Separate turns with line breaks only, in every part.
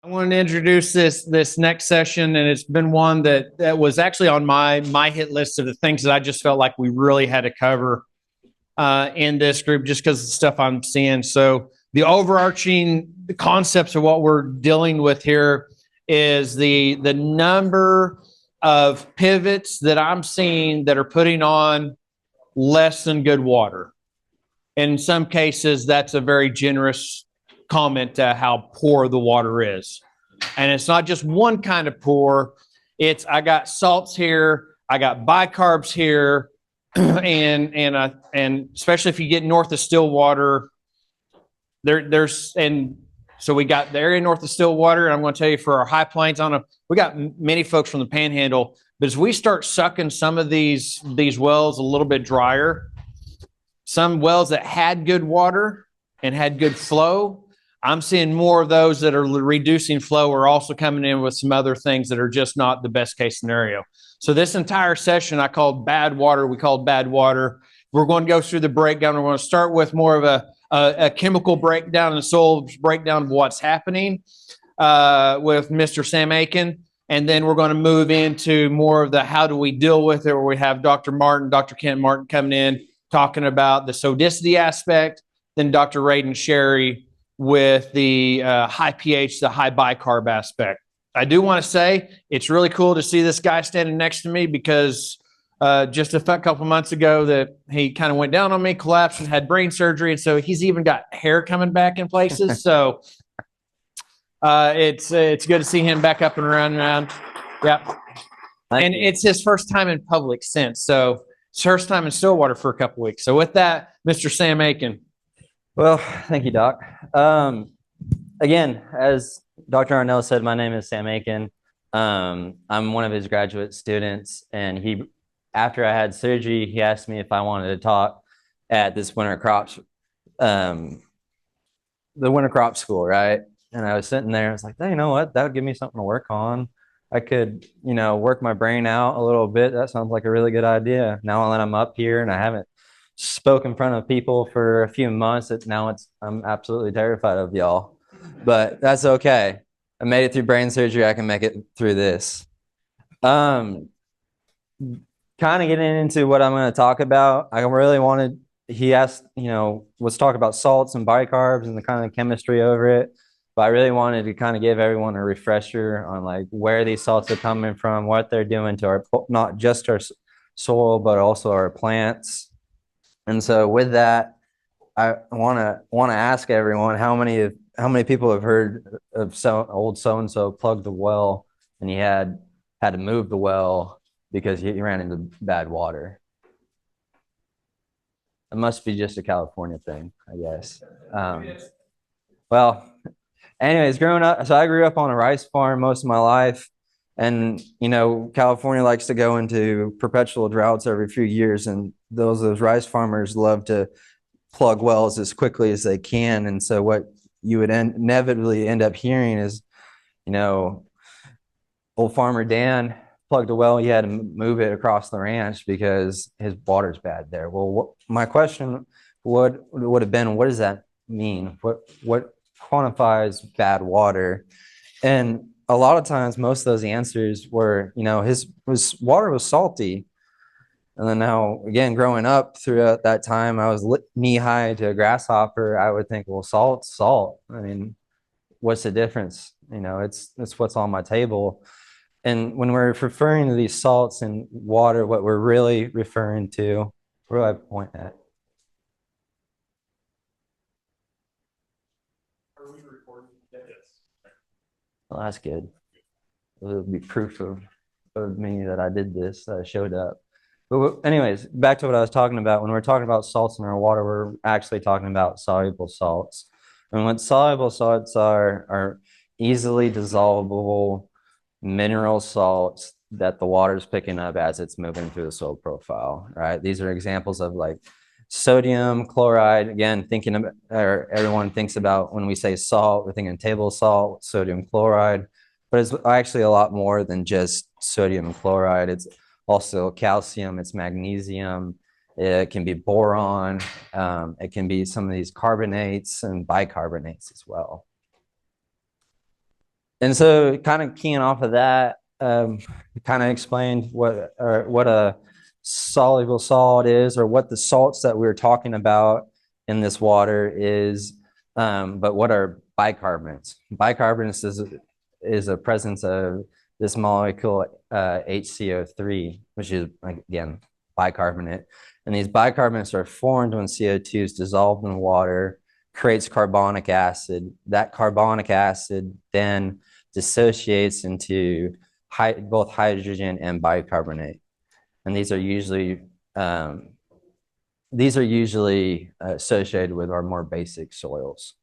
I want to introduce this next session, and it's been one that was actually on my hit list of the things that I just felt like we really had to cover in this group, just because of the stuff I'm seeing. So the overarching concepts of what we're dealing with here is the number of pivots that I'm seeing that are putting on less than good water. In some cases, that's a very generous comment to how poor the water is. And it's not just one kind of poor. It's I got salts here, I got bicarbs here, and especially if you get north of Stillwater, there's and so we got the area north of Stillwater, and I'm going to tell you for our high plains we got many folks from the Panhandle, but as we start sucking some of these wells a little bit drier, some wells that had good water and had good flow, I'm seeing more of those that are reducing flow are also coming in with some other things that are just not the best case scenario. So this entire session I called bad water. We called bad water. We're going to go through the breakdown. We're going to start with more of a chemical breakdown and soil breakdown of what's happening with Mr. Sam Aiken. And then we're going to move into more of the how do we deal with it, where we have Dr. Kent Martin coming in, talking about the sodicity aspect, then Dr. Radon Sherry with the high pH, the high bicarb aspect. I do want to say it's really cool to see this guy standing next to me because just a couple months ago that he kind of went down on me, collapsed, and had brain surgery. And so he's even got hair coming back in places. So it's good to see him back up and around. Yep. And it's his first time in public since. So it's first time in Stillwater for a couple weeks. So with that, Mr. Sam Aiken.
Well, thank you, Doc. Again, as Dr. Arnell said, my name is Sam Aiken. I'm one of his graduate students, and after I had surgery, he asked me if I wanted to talk at this winter crops, the winter crop school, right? And I was sitting there, I was like, hey, you know what? That would give me something to work on. I could, work my brain out a little bit. That sounds like a really good idea. Now that I'm up here and I haven't spoke in front of people for a few months, I'm absolutely terrified of y'all, but that's okay. I made it through brain surgery. I can make it through this. Kind of getting into what I'm going to talk about. He asked, let's talk about salts and bicarbs and the kind of chemistry over it. But I really wanted to kind of give everyone a refresher on like where these salts are coming from, what they're doing to not just our soil, but also our plants. And so with that, I want to ask everyone how many people have heard of old so-and-so plugged the well and he had to move the well because he ran into bad water. It must be just a California thing, I guess. Well, anyways, growing up, so I grew up on a rice farm most of my life. And, California likes to go into perpetual droughts every few years. And those rice farmers love to plug wells as quickly as they can. And so what you would inevitably end up hearing is, old farmer Dan plugged a well. He had to move it across the ranch because his water's bad there. Well, my question would have been, what does that mean? What quantifies bad water? And a lot of times, most of those answers were, his water was salty. And then now, again, growing up throughout that time, I was knee high to a grasshopper. I would think, well, salt's salt. I mean, what's the difference? It's what's on my table. And when we're referring to these salts in water, what we're really referring to, where do I point at? Well, that's good. It'll be proof of me that I did this, that I showed up. But anyways, back to what I was talking about. When we're talking about salts in our water, we're actually talking about soluble salts. And what soluble salts are easily dissolvable mineral salts that the water is picking up as it's moving through the soil profile, right? These are examples of like sodium chloride. Again, everyone thinks about when we say salt, we're thinking table salt, sodium chloride, but it's actually a lot more than just sodium chloride. It's also calcium, it's magnesium, it can be boron, it can be some of these carbonates and bicarbonates as well. And so kind of keying off of that, kind of explained what a soluble salt is, or what the salts that we were talking about in this water is. But what are bicarbonates? Bicarbonates is a presence of this molecule HCO3, which is, again, bicarbonate. And these bicarbonates are formed when CO2 is dissolved in water, creates carbonic acid. That carbonic acid then dissociates into both hydrogen and bicarbonate. And these are usually associated with our more basic soils.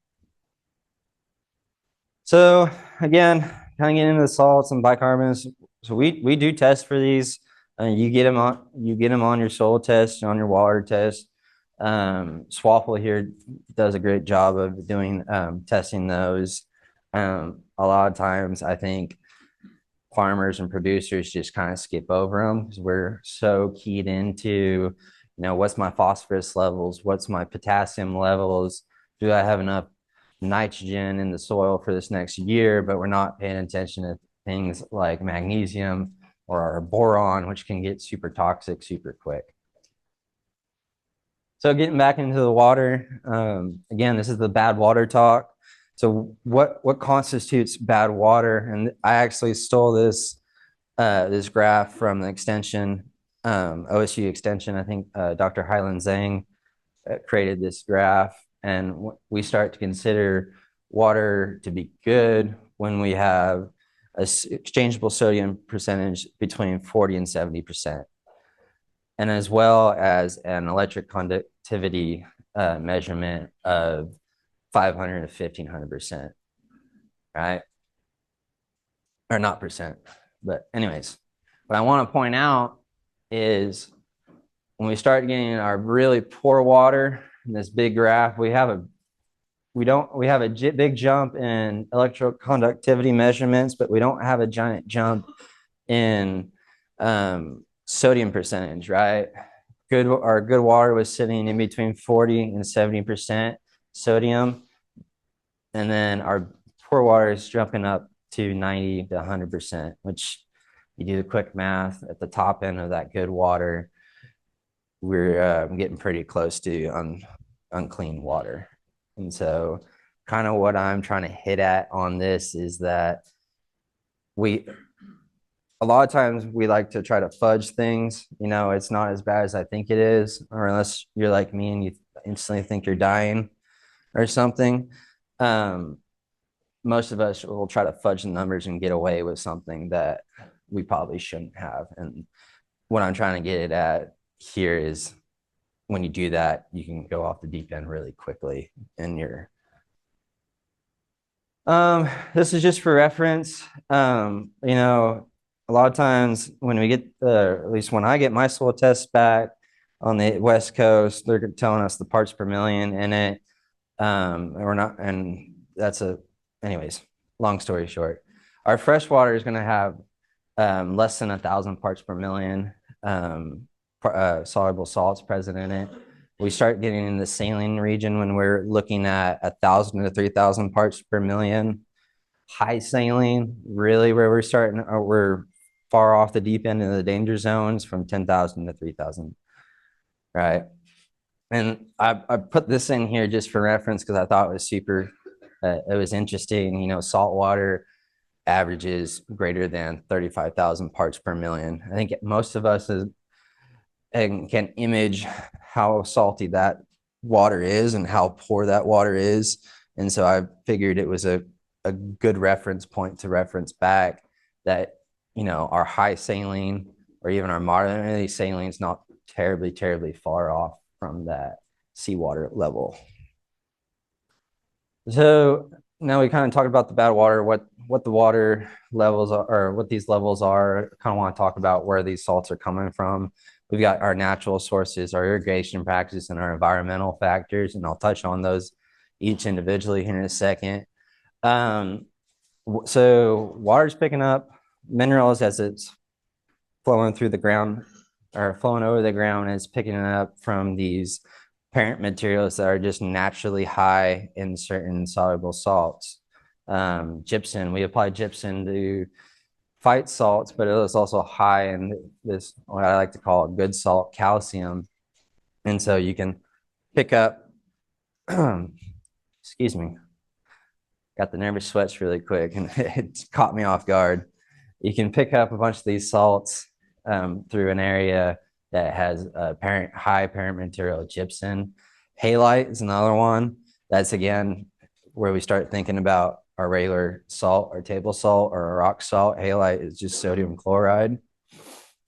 So again, kind of getting into the salts and bicarbonates. So we do test for these. You get them on your soil test, on your water test. Swapple here does a great job of doing testing those. A lot of times I think farmers and producers just kind of skip over them because we're so keyed into, what's my phosphorus levels, what's my potassium levels, do I have enough nitrogen in the soil for this next year, but we're not paying attention to things like magnesium or our boron, which can get super toxic super quick. So getting back into the water, again, this is the bad water talk. So what constitutes bad water? And I actually stole this this graph from the extension, OSU extension. I think Dr. Hyland Zhang created this graph, and we start to consider water to be good when we have a exchangeable sodium percentage between 40 and 70%. And as well as an electric conductivity measurement of 500 to 1500%, right? Or not percent, but anyways, what I want to point out is when we start getting our really poor water in this big graph, we have a big jump in electroconductivity measurements, but we don't have a giant jump in sodium percentage, right? Our good water was sitting in between 40 and 70% sodium. And then our poor water is jumping up to 90 to 100%, which you do the quick math at the top end of that good water, we're getting pretty close to unclean water. And so kind of what I'm trying to hit at on this is that a lot of times we like to try to fudge things. It's not as bad as I think it is, or unless you're like me and you instantly think you're dying or something. Most of us will try to fudge the numbers and get away with something that we probably shouldn't have. And what I'm trying to get it at here is when you do that, you can go off the deep end really quickly. And this is just for reference. A lot of times when we get, at least when I get my soil tests back on the West Coast, they're telling us the parts per million in it. Or not, and anyways, long story short, our fresh water is going to have less than 1,000 parts per million soluble salts present in it. We start getting in the saline region when we're looking at 1,000 to 3,000 parts per million. High saline, really where we're far off the deep end of the danger zones from 10,000 to 3,000, right? And I put this in here just for reference because I thought it was it was interesting. Salt water averages greater than 35,000 parts per million. I think most of us can image how salty that water is and how poor that water is. And so I figured it was a good reference point to reference back that, our high saline or even our moderately saline is not terribly, terribly far off from that seawater level. So now we kind of talked about the bad water, what the water levels are, or what these levels are. I kind of want to talk about where these salts are coming from. We've got our natural sources, our irrigation practices, and our environmental factors, and I'll touch on those each individually here in a second. So water's picking up minerals as it's flowing through the ground or flowing over the ground, and it's picking it up from these parent materials that are just naturally high in certain soluble salts. Gypsum. We applied gypsum to fight salts, but it was also high in this, what I like to call good salt, calcium. And so you can pick up, excuse me, got the nervous sweats really quick and it caught me off guard. You can pick up a bunch of these salts through an area that has high parent material gypsum. Halite is another one. That's again where we start thinking about our regular salt, our table salt, or our rock salt. Halite is just sodium chloride.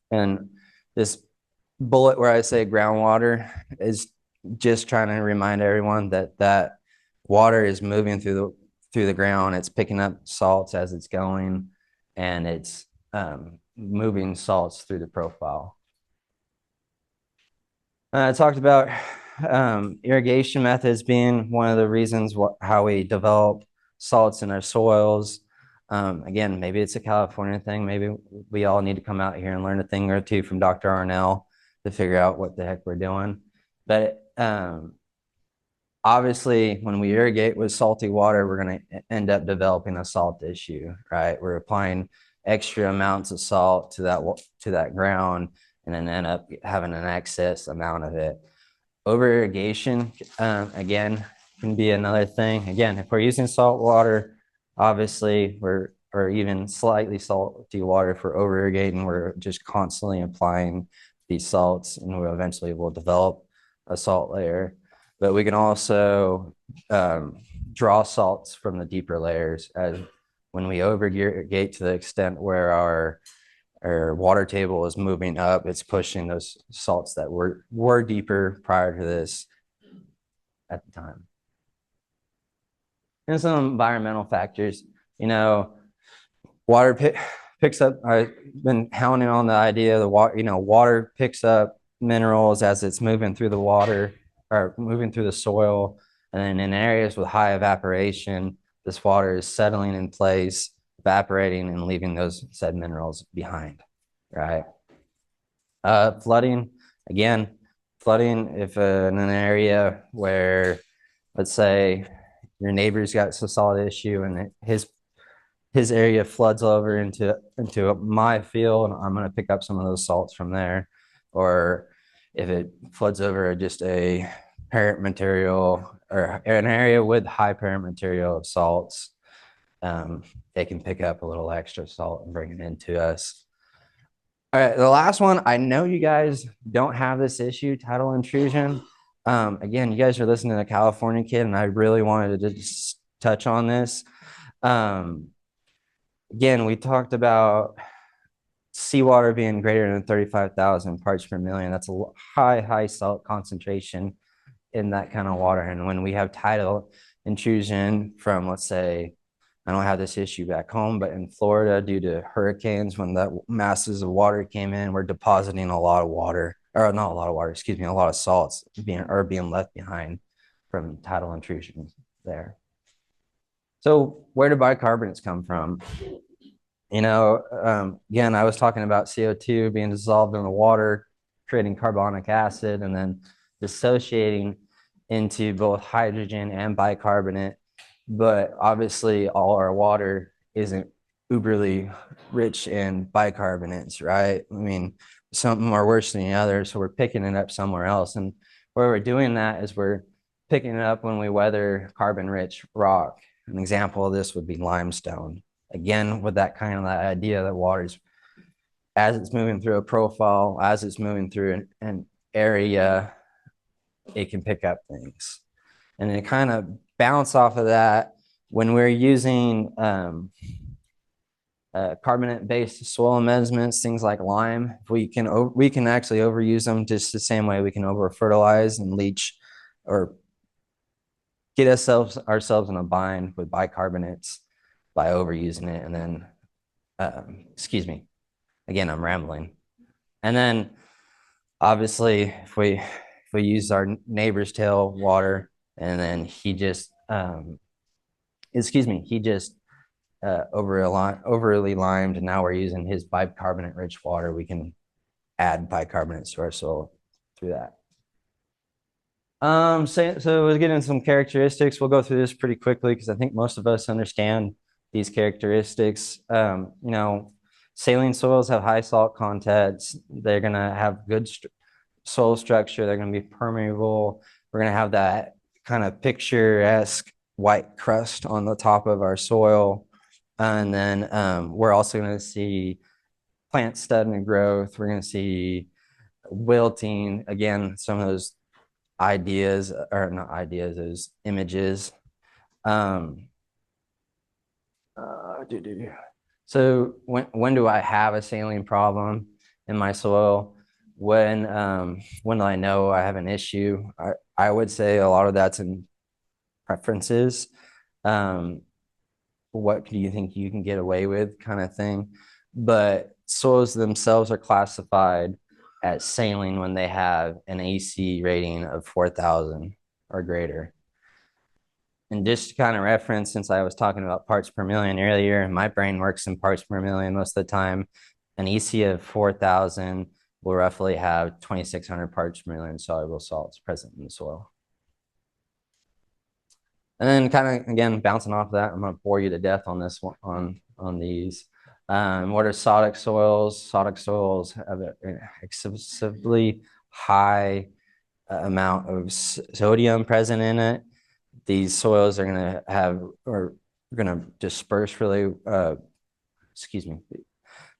And this bullet where I say groundwater is just trying to remind everyone that that water is moving through the ground. It's picking up salts as it's going, and it's moving salts through the profile. I talked about irrigation methods being one of the reasons how we develop salts in our soils. Again, maybe it's a California thing. Maybe we all need to come out here and learn a thing or two from Dr. Arnell to figure out what the heck we're doing. But obviously, when we irrigate with salty water, we're going to end up developing a salt issue, right? We're applying extra amounts of salt to that ground and then end up having an excess amount of it. Over irrigation, again, can be another thing. Again, if we're using salt water, obviously or even slightly salty water, if we're over irrigating, we're just constantly applying these salts and we'll eventually develop a salt layer. But we can also draw salts from the deeper layers as when we over irrigate to the extent where our water table is moving up, it's pushing those salts that were deeper prior to this at the time. And some environmental factors, water picks up, I've been hounding on the idea of the water, water picks up minerals as it's moving through the water or moving through the soil. And then in areas with high evaporation, this water is settling in place, evaporating and leaving those said minerals behind, right? Flooding, again, if in an area where, let's say, your neighbor's got a solid issue and his area floods over into my field, I'm going to pick up some of those salts from there. Or if it floods over just a parent material or an area with high parent material of salts, they can pick up a little extra salt and bring it into us. All right, the last one, I know you guys don't have this issue, tidal intrusion. Again, you guys are listening to a California kid, and I really wanted to just touch on this. Again, we talked about seawater being greater than 35,000 parts per million. That's a high salt concentration in that kind of water. And when we have tidal intrusion from, let's say, I don't have this issue back home, but in Florida, due to hurricanes, when the masses of water came in, we're depositing a lot of water, or not a lot of water, excuse me, a lot of salts being left behind from tidal intrusion there. So where do bicarbonates come from? Again, I was talking about CO2 being dissolved in the water, creating carbonic acid, and then dissociating into both hydrogen and bicarbonate. But obviously, all our water isn't uberly rich in bicarbonates, right? I mean, some are worse than the others, so we're picking it up somewhere else. And where we're doing that is we're picking it up when we weather carbon-rich rock. An example of this would be limestone. Again, with that kind of idea that water's, as it's moving through a profile, as it's moving through an area, it can pick up things. And it kind of bounce off of that when we're using carbonate-based soil amendments, things like lime. We can actually overuse them just the same way we can over fertilize and leach or get ourselves in a bind with bicarbonates by overusing it. And then, excuse me, again, I'm rambling. And then obviously if we use our neighbor's tail water and then he just overly limed, and now we're using his bicarbonate rich water, we can add bicarbonates to our soil through that. So we'll get into some characteristics. We'll go through this pretty quickly because I think most of us understand these characteristics. Saline soils have high salt contents. They're gonna have good soil structure. They're gonna be permeable. We're gonna have that kind of picturesque white crust on the top of our soil. And then we're also gonna see plant stunted growth. We're gonna see wilting. Again, some of those ideas, or not ideas, those images. Um, uh, so when do I have a saline problem in my soil? When do I know I have an issue? I would say a lot of that's in preferences. Um, what do you think you can get away with, kind of thing? But soils themselves are classified as saline when they have an AC rating of 4,000 or greater. And just to kind of reference, since I was talking about parts per million earlier, my brain works in parts per million most of the time. An EC of 4,000 will roughly have 2,600 parts per million soluble salts present in the soil. And then kind of, again, bouncing off of that, I'm going to bore you to death on this one, on these. What are sodic soils? Sodic soils have an excessively high amount of sodium present in it. These soils are going to have, or going to disperse really, excuse me,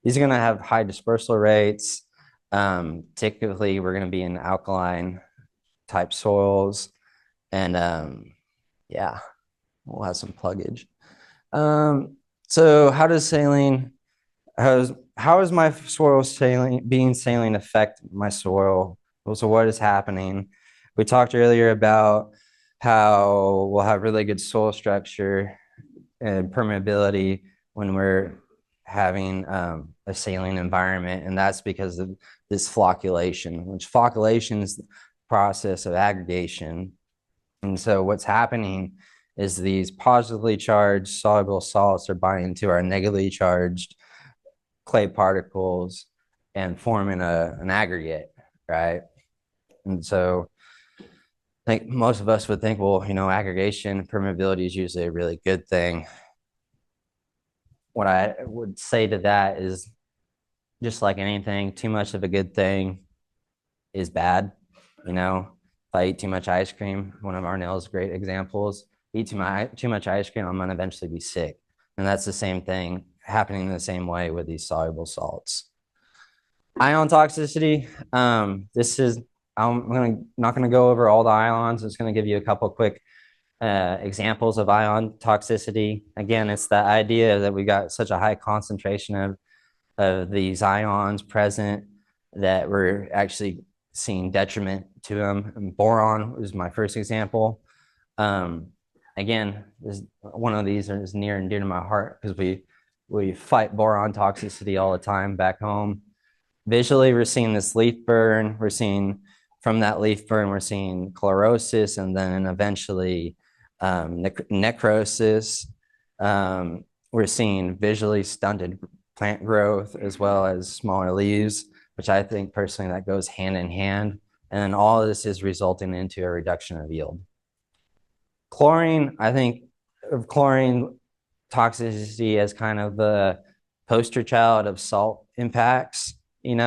these are going to have high dispersal rates. Typically, we're going to be in alkaline type soils. And yeah, we'll have some pluggage. So how does saline, how is my soil being saline affect my soil? So what is happening? We talked earlier about how we'll have really good soil structure and permeability when we're having a saline environment, and that's because of this flocculation, which flocculation is the process of aggregation. And so what's happening is these positively charged soluble salts are binding to our negatively charged clay particles and forming an aggregate, right? And so I think most of us would think, well, aggregation, permeability is usually a really good thing. What I would say to that is, just like anything, too much of a good thing is bad. If I eat too much ice cream, one of Arnell's great examples, eat too much ice cream, I'm going to eventually be sick. And that's the same thing happening in the same way with these soluble salts. Ion toxicity. I'm not going to go over all the ions. It's going to give you a couple quick examples of ion toxicity. Again, it's the idea that we got such a high concentration of these ions present that we're actually seeing detriment to them. And boron is my first example. Again, one of these is near and dear to my heart because we fight boron toxicity all the time back home. Visually, we're seeing this leaf burn. We're seeing from that leaf burn, we're seeing chlorosis and then eventually necrosis. We're seeing visually stunted plant growth as well as smaller leaves, which I think personally that goes hand in hand. And then all of this is resulting into a reduction of yield. Chlorine, I think of chlorine toxicity as kind of the poster child of salt impacts. When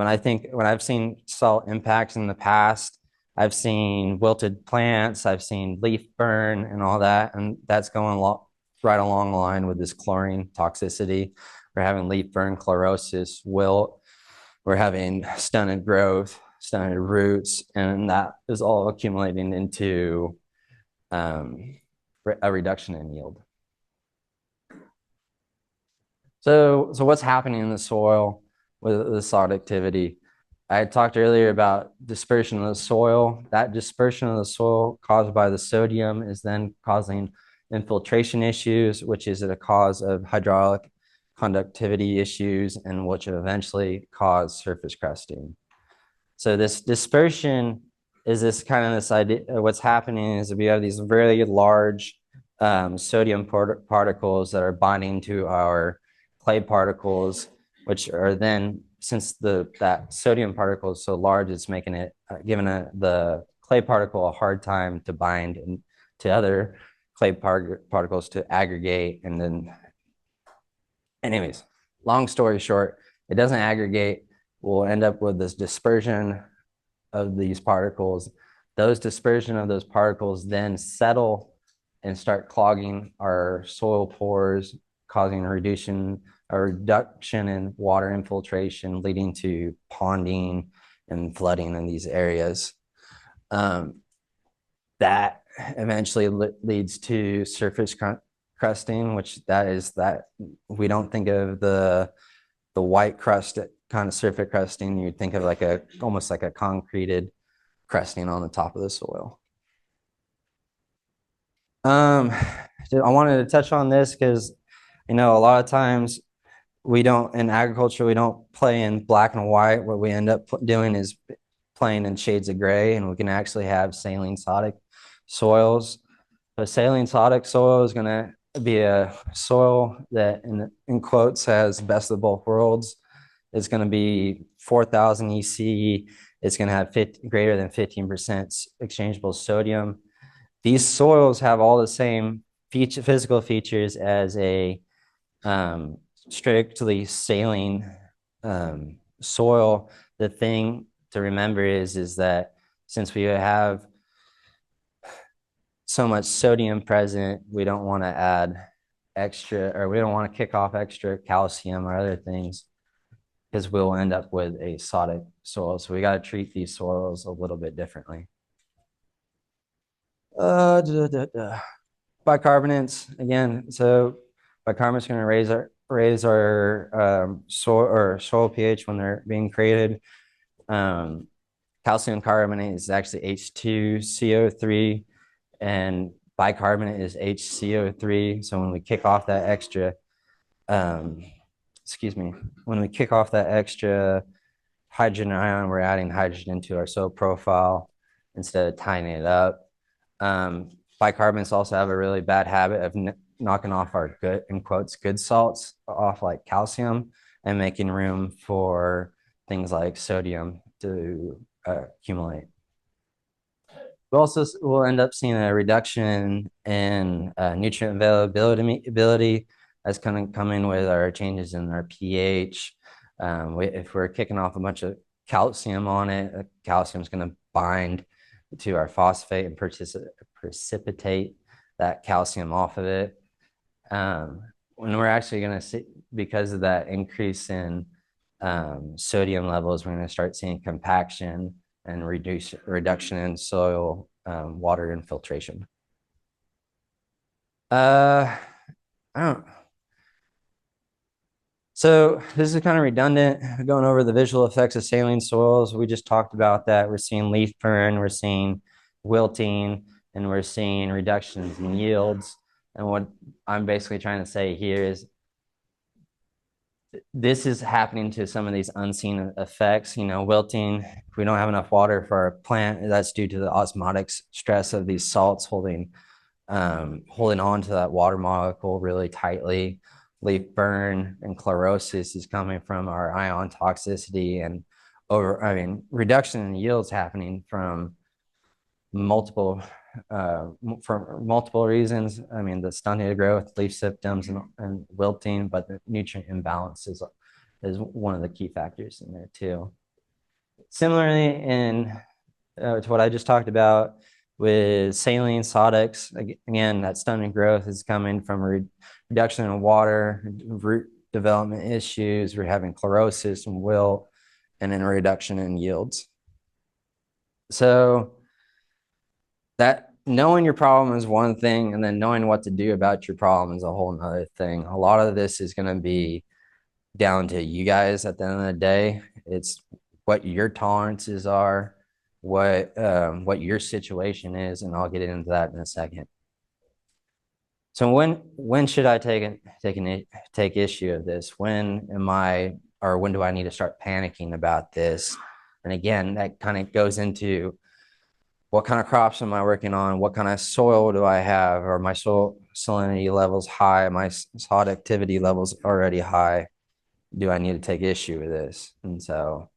I've seen salt impacts in the past, I've seen wilted plants, I've seen leaf burn and all that, and that's going right along the line with this chlorine toxicity. We're having leaf burn, chlorosis, wilt. We're having stunted growth, stunted roots, and that is all accumulating into a reduction in yield. So what's happening in the soil with the salt activity? I talked earlier about dispersion of the soil. That dispersion of the soil caused by the sodium is then causing infiltration issues, which is a cause of hydraulic conductivity issues and which eventually cause surface crusting. So this dispersion is this idea. What's happening is we have these very large sodium particles that are binding to our clay particles, which are then, since that sodium particle is so large, it's making it, giving the clay particle a hard time to bind and to other clay particles to aggregate. And then, anyways, long story short, it doesn't aggregate. We'll end up with this dispersion of these particles. Those dispersion of those particles then settle and start clogging our soil pores, causing a reduction in water infiltration, leading to ponding and flooding in these areas. That eventually leads to surface crusting, which that we don't think of the white crust kind of surface crusting. You'd think of like almost like a concreted crusting on the top of the soil. I wanted to touch on this because, a lot of times in agriculture, we don't play in black and white. What we end up doing is playing in shades of gray, and we can actually have saline sodic soils. A saline sodic soil is going to be a soil that, in quotes, has best of both worlds. It's going to be 4,000 EC. It's going to have greater than 15% exchangeable sodium. These soils have all the same physical features as a strictly saline soil. The thing to remember is that since we have so much sodium present, we don't want to add extra, or we don't want to kick off extra calcium or other things, because we'll end up with a sodic soil. So we got to treat these soils a little bit differently. Bicarbonates again. So bicarbonates are going to raise our soil pH when they're being created. Calcium carbonate is actually H2CO3, and bicarbonate is HCO3. So when we kick off that extra, when we kick off that extra hydrogen ion, we're adding hydrogen into our soil profile instead of tying it up. Bicarbonates also have a really bad habit of knocking off our good, in quotes, good salts off, like calcium, and making room for things like sodium to accumulate. We'll end up seeing a reduction in nutrient availability that's going to come in with our changes in our pH. If we're kicking off a bunch of calcium on it, calcium is going to bind to our phosphate and precipitate that calcium off of it. When we're actually going to see, because of that increase in sodium levels, we're going to start seeing compaction and reduction in soil water infiltration. I don't. So this is kind of redundant, going over the visual effects of saline soils. We just talked about that. We're seeing leaf burn, we're seeing wilting, and we're seeing reductions in yields. And what I'm basically trying to say here is this is happening to some of these unseen effects. Wilting, if we don't have enough water for our plant, that's due to the osmotic stress of these salts holding on to that water molecule really tightly. Leaf burn and chlorosis is coming from our ion toxicity, and reduction in yields happening from multiple reasons. The stunted growth, leaf symptoms, and wilting, but the nutrient imbalance is one of the key factors in there too. Similarly, to what I just talked about with saline sodics, again, that stunted growth is coming from reduction in water, root development issues. We're having chlorosis and wilt, and then a reduction in yields. So that knowing your problem is one thing, and then knowing what to do about your problem is a whole nother thing. A lot of this is going to be down to you guys at the end of the day. It's what your tolerances are, what your situation is, and I'll get into that in a second. So when should I take issue of this? When do I need to start panicking about this? And again, that kind of goes into what kind of crops am I working on? What kind of soil do I have? Are my soil salinity levels high? My salt activity levels already high? Do I need to take issue with this? And so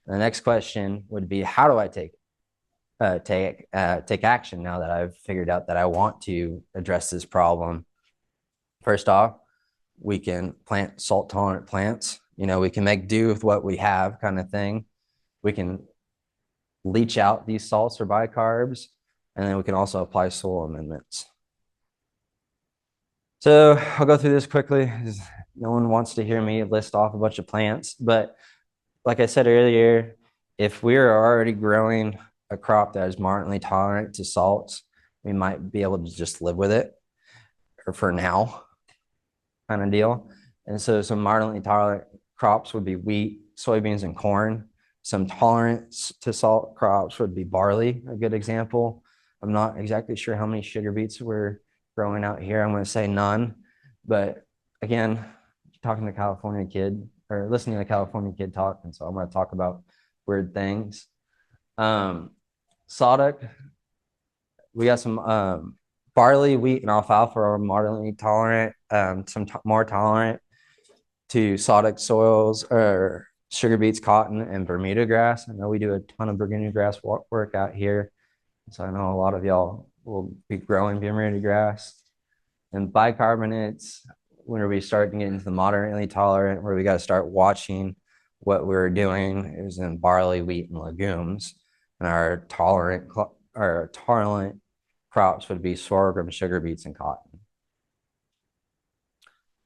the next question would be, how do I take it? take action now that I've figured out that I want to address this problem. First off, we can plant salt tolerant plants. You know, we can make do with what we have, kind of thing. We can leach out these salts or bicarbs, and then we can also apply soil amendments. So I'll go through this quickly. No one wants to hear me list off a bunch of plants, but like I said earlier, if we're already growing a crop that is moderately tolerant to salts, we might be able to just live with it, or for now, kind of deal. And so some moderately tolerant crops would be wheat, soybeans, and corn. Some tolerance to salt crops would be barley, a good example. I'm not exactly sure how many sugar beets we're growing out here. I'm going to say none. But again, talking to a California kid or listening to a California kid talk, and so I'm going to talk about weird things. Sodic, we got some barley, wheat, and alfalfa are moderately tolerant, more tolerant to sodic soils or sugar beets, cotton, and Bermuda grass. I know we do a ton of Bermuda grass work out here. So I know a lot of y'all will be growing Bermuda grass. And bicarbonates, when we start to get into the moderately tolerant, where we got to start watching what we're doing, is in barley, wheat, and legumes. And our tolerant crops would be sorghum, sugar beets, and cotton.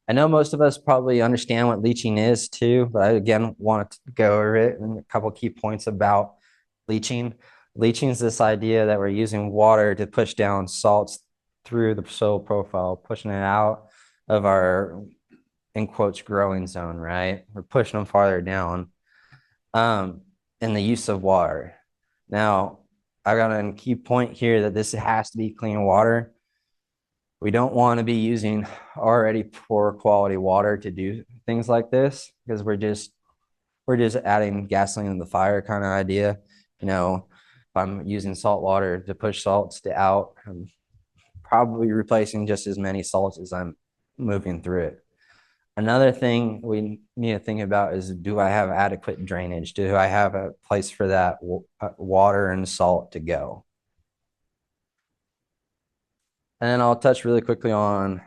I know most of us probably understand what leaching is too, but I again want to go over it and a couple key points about leaching. Leaching is this idea that we're using water to push down salts through the soil profile, pushing it out of our, in quotes, growing zone, right? We're pushing them farther down. And the use of water. Now, I got a key point here that this has to be clean water. We don't want to be using already poor quality water to do things like this, because we're just adding gasoline in the fire kind of idea. You know, if I'm using salt water to push salts out, I'm probably replacing just as many salts as I'm moving through it. Another thing we need to think about is, do I have adequate drainage? Do I have a place for that water and salt to go? And then I'll touch really quickly on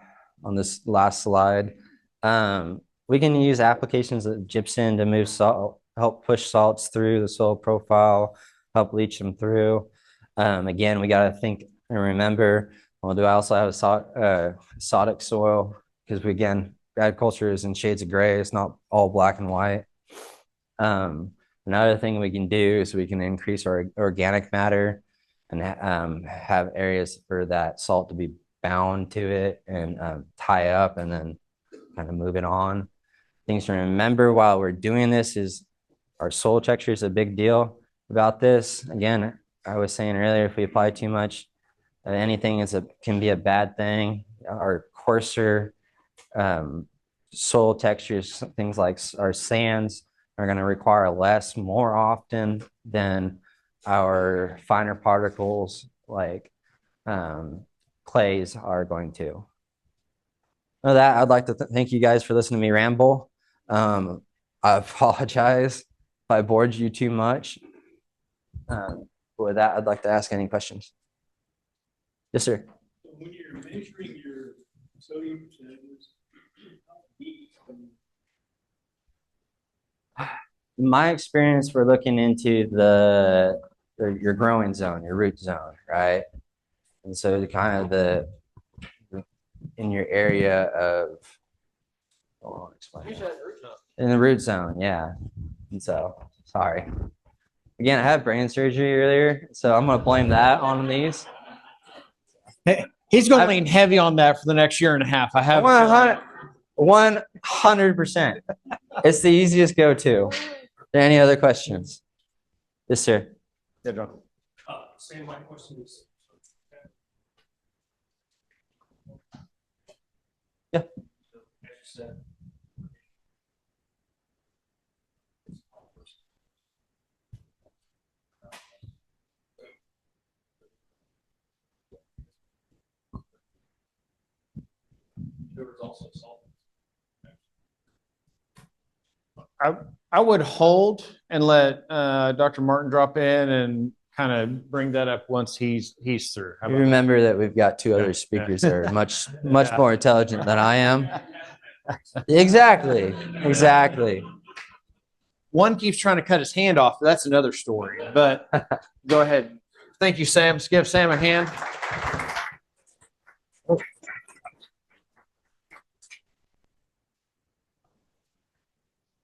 this last slide. We can use applications of gypsum to move salt, help push salts through the soil profile, help leach them through. Again, we got to think and remember, well, do I also have a sodic soil? Because again, agriculture is in shades of gray. It's not all black and white. Another thing we can do is we can increase our organic matter and have areas for that salt to be bound to it and tie up and then kind of move it on. Things to remember while we're doing this is our soil texture is a big deal about this. Again, I was saying earlier, if we apply too much of anything, can be a bad thing. Our coarser soil textures, things like our sands, are going to require less more often than our finer particles like clays are going to. With that, I'd like to thank you guys for listening to me ramble. I apologize if I bored you too much. With that, I'd like to ask any questions. Yes, sir.
When you're measuring your sodium percentages,
my experience, we're looking into your growing zone, your root zone, right? And so kind of in your area of, in the root zone, yeah. And so, sorry. Again, I had brain surgery earlier, so I'm going to blame that on these.
Hey, he's going to lean heavy on that for the next year and a half. I have
100%. It's the easiest go-to. Are there any other questions? Yes, sir.
Yeah, John.
Same my question is.
Yeah.
There was also salt.
I would hold and let Dr. Martin drop in and kind of bring that up once he's through. How
You
about that?
remember that we've got two
Yeah,
other
yeah.
speakers that are much
Yeah.
more intelligent than I am. Exactly. Exactly.
One keeps trying to cut his hand off. That's another story. But go ahead. Thank you, Sam. Let's give Sam a hand.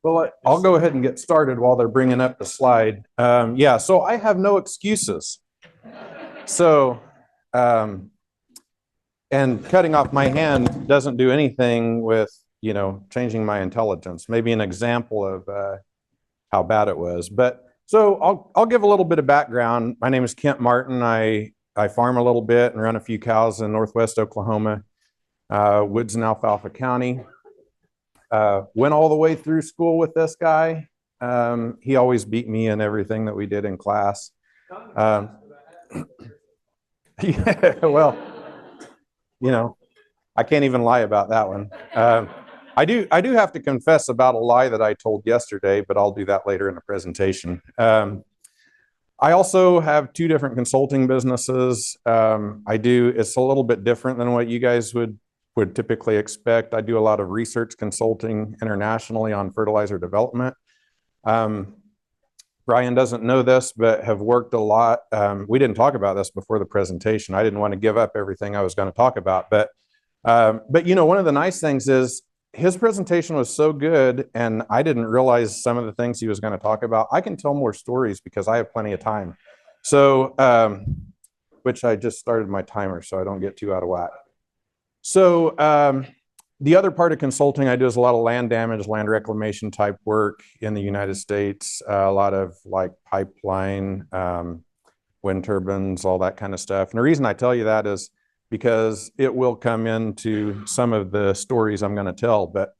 Well, I'll go ahead and get started while they're bringing up the slide. Yeah, so I have no excuses. So, and cutting off my hand doesn't do anything with, changing my intelligence. Maybe an example of how bad it was. But so I'll give a little bit of background. My name is Kent Martin. I farm a little bit and run a few cows in Northwest Oklahoma, Woods and Alfalfa County. Went all the way through school with this guy. He always beat me in everything that we did in class. Yeah, well, I can't even lie about that one. I do have to confess about a lie that I told yesterday, but I'll do that later in the presentation. I also have two different consulting businesses. It's a little bit different than what you guys would typically expect. I do a lot of research consulting internationally on fertilizer development. Brian doesn't know this, but have worked a lot. We didn't talk about this before the presentation. I didn't want to give up everything I was going to talk about, but one of the nice things is his presentation was so good, and I didn't realize some of the things he was going to talk about. I can tell more stories because I have plenty of time. So, which I just started my timer so I don't get too out of whack. So the other part of consulting I do is a lot of land damage, land reclamation type work in the United States, a lot of like pipeline, wind turbines, all that kind of stuff. And the reason I tell you that is because it will come into some of the stories I'm going to tell. But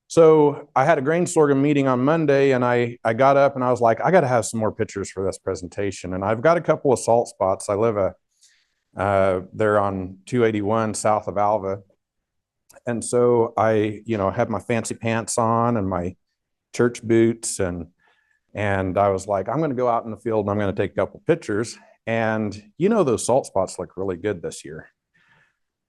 so I had a grain sorghum meeting on Monday, and I got up and I was like, I got to have some more pictures for this presentation. And I've got a couple of salt spots. I live they're on 281 south of Alva. And so I, had my fancy pants on and my church boots, and I was like, I'm going to go out in the field and I'm going to take a couple pictures. And those salt spots look really good this year.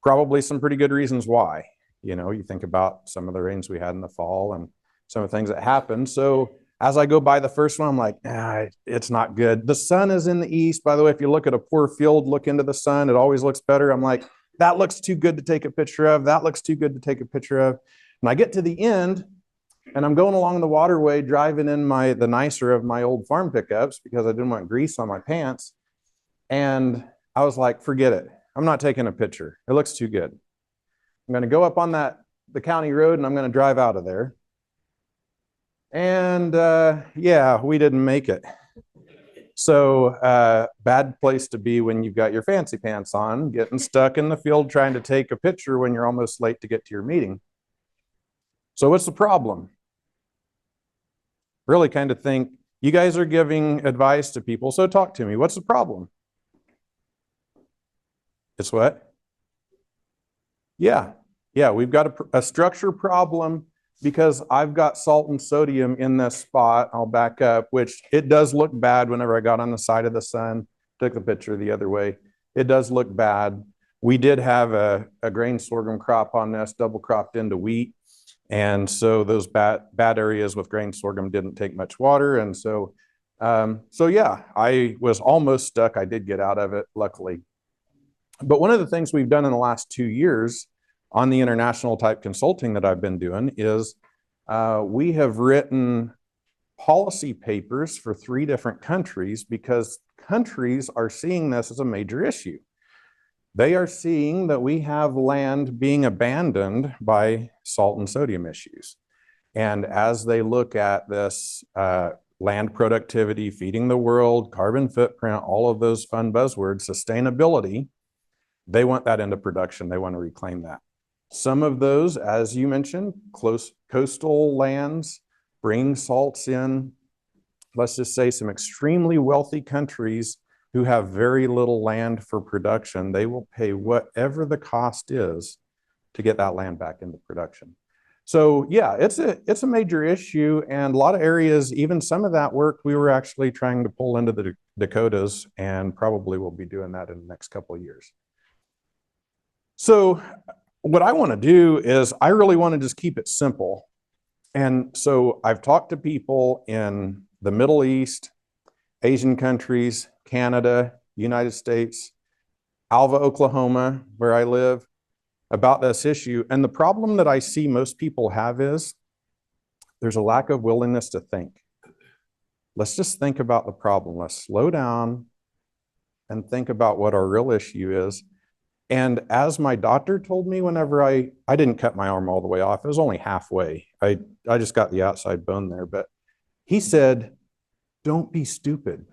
Probably some pretty good reasons why. You think about some of the rains we had in the fall and some of the things that happened. So as I go by the first one, I'm like, it's not good. The sun is in the east. By the way, if you look at a poor field, look into the sun, it always looks better. I'm like, that looks too good to take a picture of. That looks too good to take a picture of. And I get to the end, and I'm going along the waterway, driving in the nicer of my old farm pickups because I didn't want grease on my pants. And I was like, forget it. I'm not taking a picture. It looks too good. I'm going to go up on the county road, and I'm going to drive out of there. And yeah, we didn't make it. So bad place to be when you've got your fancy pants on, getting stuck in the field trying to take a picture when you're almost late to get to your meeting. So what's the problem? Really kind of think, you guys are giving advice to people, so talk to me. What's the problem? It's what? Yeah, we've got a structure problem because I've got salt and sodium in this spot. I'll back up, which it does look bad whenever I got on the side of the sun, took the picture the other way. It does look bad. We did have a grain sorghum crop on this, double cropped into wheat. And so those bad areas with grain sorghum didn't take much water. And so yeah, I was almost stuck. I did get out of it, luckily. But one of the things we've done in the last 2 years on the international type consulting that I've been doing is we have written policy papers for 3 different countries because countries are seeing this as a major issue. They are seeing that we have land being abandoned by salt and sodium issues. And as they look at this land productivity, feeding the world, carbon footprint, all of those fun buzzwords, sustainability, they want that into production. They want to reclaim that. Some of those, as you mentioned, close coastal lands, bring salts in. Let's just say some extremely wealthy countries who have very little land for production, they will pay whatever the cost is to get that land back into production. So yeah, it's a major issue, and a lot of areas, even some of that work we were actually trying to pull into the Dakotas, and probably will be doing that in the next couple of years. So what I want to do is I really want to just keep it simple. And so I've talked to people in the Middle East, Asian countries, Canada, United States, Alva, Oklahoma, where I live, about this issue. And the problem that I see most people have is there's a lack of willingness to think. Let's just think about the problem. Let's slow down and think about what our real issue is. And as my doctor told me whenever I didn't cut my arm all the way off, it was only halfway. I just got the outside bone there, but he said, don't be stupid.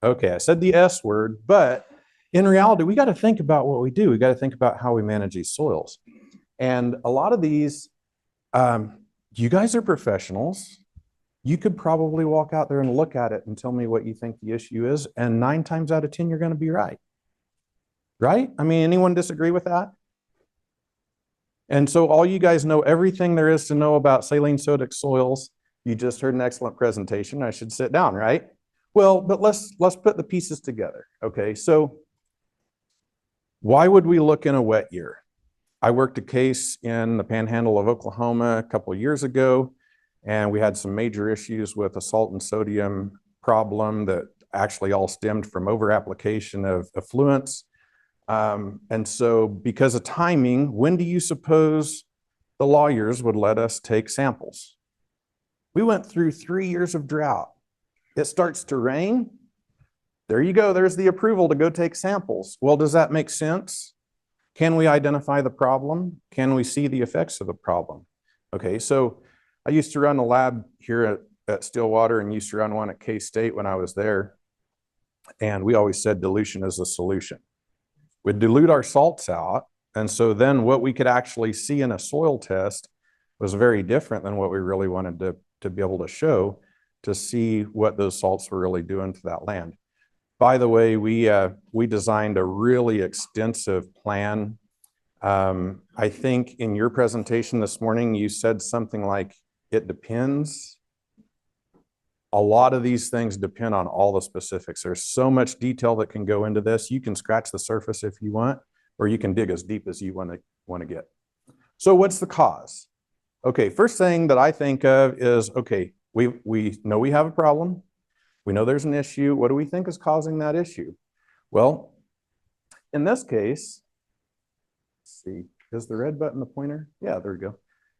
Okay, I said the S word, but in reality, we got to think about what we do. We got to think about how we manage these soils. And a lot of these, you guys are professionals. You could probably walk out there and look at it and tell me what you think the issue is. And 9 times out of 10, you're going to be right. Right? I mean, anyone disagree with that? And so all you guys know everything there is to know about saline sodic soils. You just heard an excellent presentation. I should sit down, right? Well, but let's put the pieces together. Okay, so why would we look in a wet year? I worked a case in the panhandle of Oklahoma a couple of years ago, and we had some major issues with a salt and sodium problem that actually all stemmed from over-application of effluents. And so because of timing, when do you suppose the lawyers would let us take samples? We went through 3 years of drought. It starts to rain. There you go. There's the approval to go take samples. Well, does that make sense? Can we identify the problem? Can we see the effects of the problem? Okay, so I used to run a lab here at Stillwater and used to run one at K-State when I was there. And we always said dilution is the solution. We'd dilute our salts out. And so then what we could actually see in a soil test was very different than what we really wanted to be able to show, to see what those salts were really doing to that land. By the way, we designed a really extensive plan. I think in your presentation this morning, you said something like, it depends. A lot of these things depend on all the specifics. There's so much detail that can go into this. You can scratch the surface if you want, or you can dig as deep as you want to get. So what's the cause? Okay, first thing that I think of is, okay, we know we have a problem. We know there's an issue. What do we think is causing that issue? Well, in this case, let's see, is the red button the pointer? Yeah, there we go.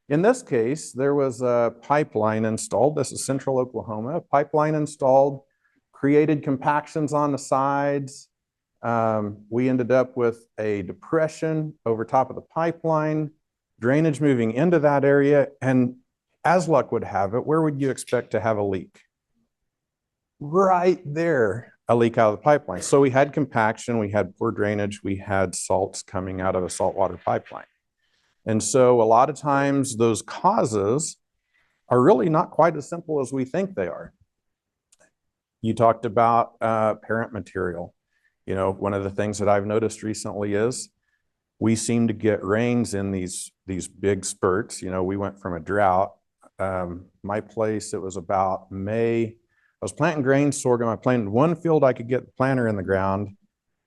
In this case, there was a pipeline installed. This is central Oklahoma. A pipeline installed, created compactions on the sides. We ended up with a depression over top of the pipeline, drainage moving into that area, and as luck would have it, where would you expect to have a leak? Right there, a leak out of the pipeline. So we had compaction, we had poor drainage, we had salts coming out of a saltwater pipeline. And so a lot of times those causes are really not quite as simple as we think they are. You talked about parent material. You know, one of the things that I've noticed recently is we seem to get rains in these big spurts. You know, we went from a drought. My place, it was about May. I was planting grain sorghum. I planted one field I could get the planter in the ground,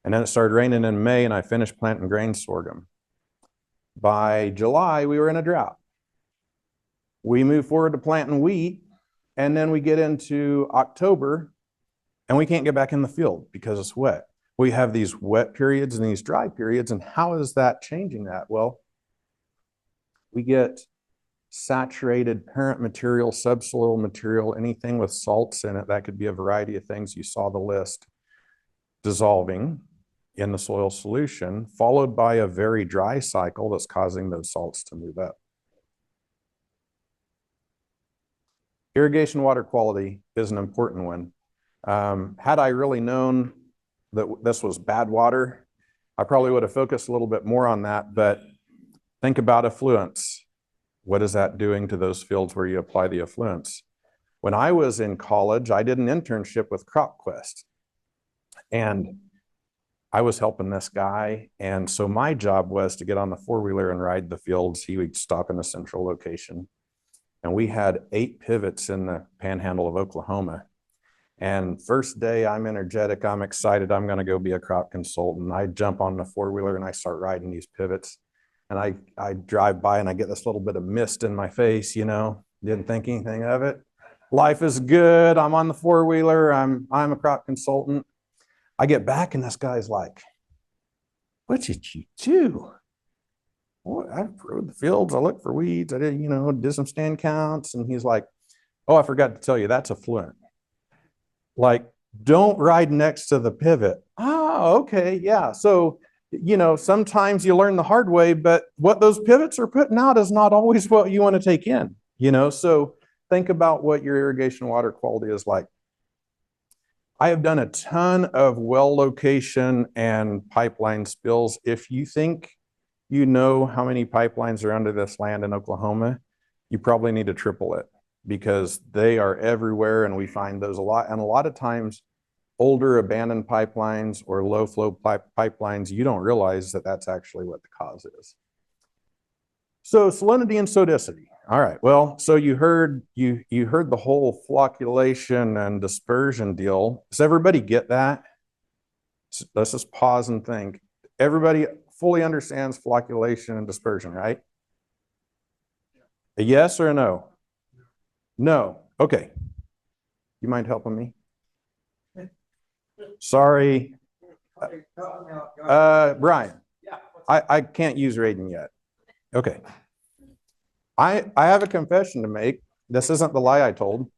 and then it started raining in May, and I finished planting grain sorghum. By July, we were in a drought. We moved forward to planting wheat, and then we get into October, and we can't get back in the field because it's wet. We have these wet periods and these dry periods, and how is that changing that? Well, we get saturated parent material, subsoil material, anything with salts in it. That could be a variety of things. You saw the list, dissolving in the soil solution, followed by a very dry cycle that's causing those salts to move up. Irrigation water quality is an important one. Had I really known that this was bad water, I probably would have focused a little bit more on that, but think about effluents. What is that doing to those fields where you apply the effluents? When I was in college, I did an internship with CropQuest. And I was helping this guy. And so my job was to get on the four-wheeler and ride the fields. He would stop in a central location. And we had 8 pivots in the panhandle of Oklahoma. And first day, I'm energetic, I'm excited, I'm going to go be a crop consultant. I jump on the four-wheeler and I start riding these pivots. And I drive by and I get this little bit of mist in my face, you know, didn't think anything of it. Life is good. I'm on the four-wheeler. I'm a crop consultant. I get back and this guy's like, what did you do? Well, I rode the fields. I looked for weeds. I did, you know, did some stand counts. And he's like, oh, I forgot to tell you, that's a fluent. Like, don't ride next to the pivot. Oh, okay. Yeah. So, you know, sometimes you learn the hard way, but what those pivots are putting out is not always what you want to take in, you know? So think about what your irrigation water quality is like. I have done a ton of well location and pipeline spills. If you think you know how many pipelines are under this land in Oklahoma, you probably need to triple it because they are everywhere and we find those a lot. And a lot of times, older abandoned pipelines or low flow pipelines, you don't realize that that's actually what the cause is. So salinity and sodicity. All right. Well, so you heard the whole flocculation and dispersion deal. Does everybody get that? Let's just pause and think. Everybody fully understands flocculation and dispersion, right? A yes or a no? No. Okay. You mind helping me? Sorry. Brian, I can't use Raiden yet. Okay. I have a confession to make. This isn't the lie I told.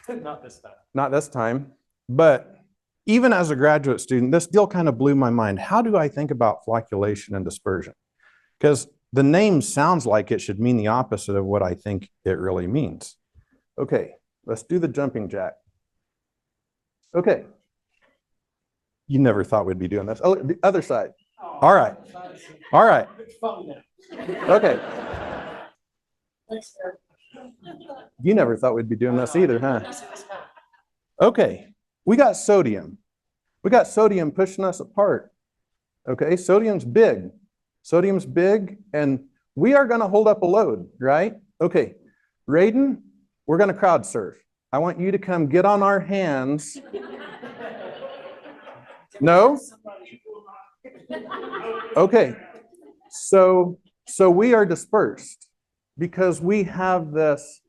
Not this time.
Not this time. But even as a graduate student, this deal kind of blew my mind. How do I think about flocculation and dispersion? Because the name sounds like it should mean the opposite of what I think it really means. Okay, let's do the jumping jack. Okay. You never thought we'd be doing this. Oh, the other side. All right. All right. Okay. You never thought we'd be doing this either, huh? Okay. We got sodium. We got sodium pushing us apart. Okay. Sodium's big. Sodium's big, and we are going to hold up a load, right? Okay. Raiden, we're going to crowd surf. I want you to come get on our hands. No? Okay. So we are dispersed because we have this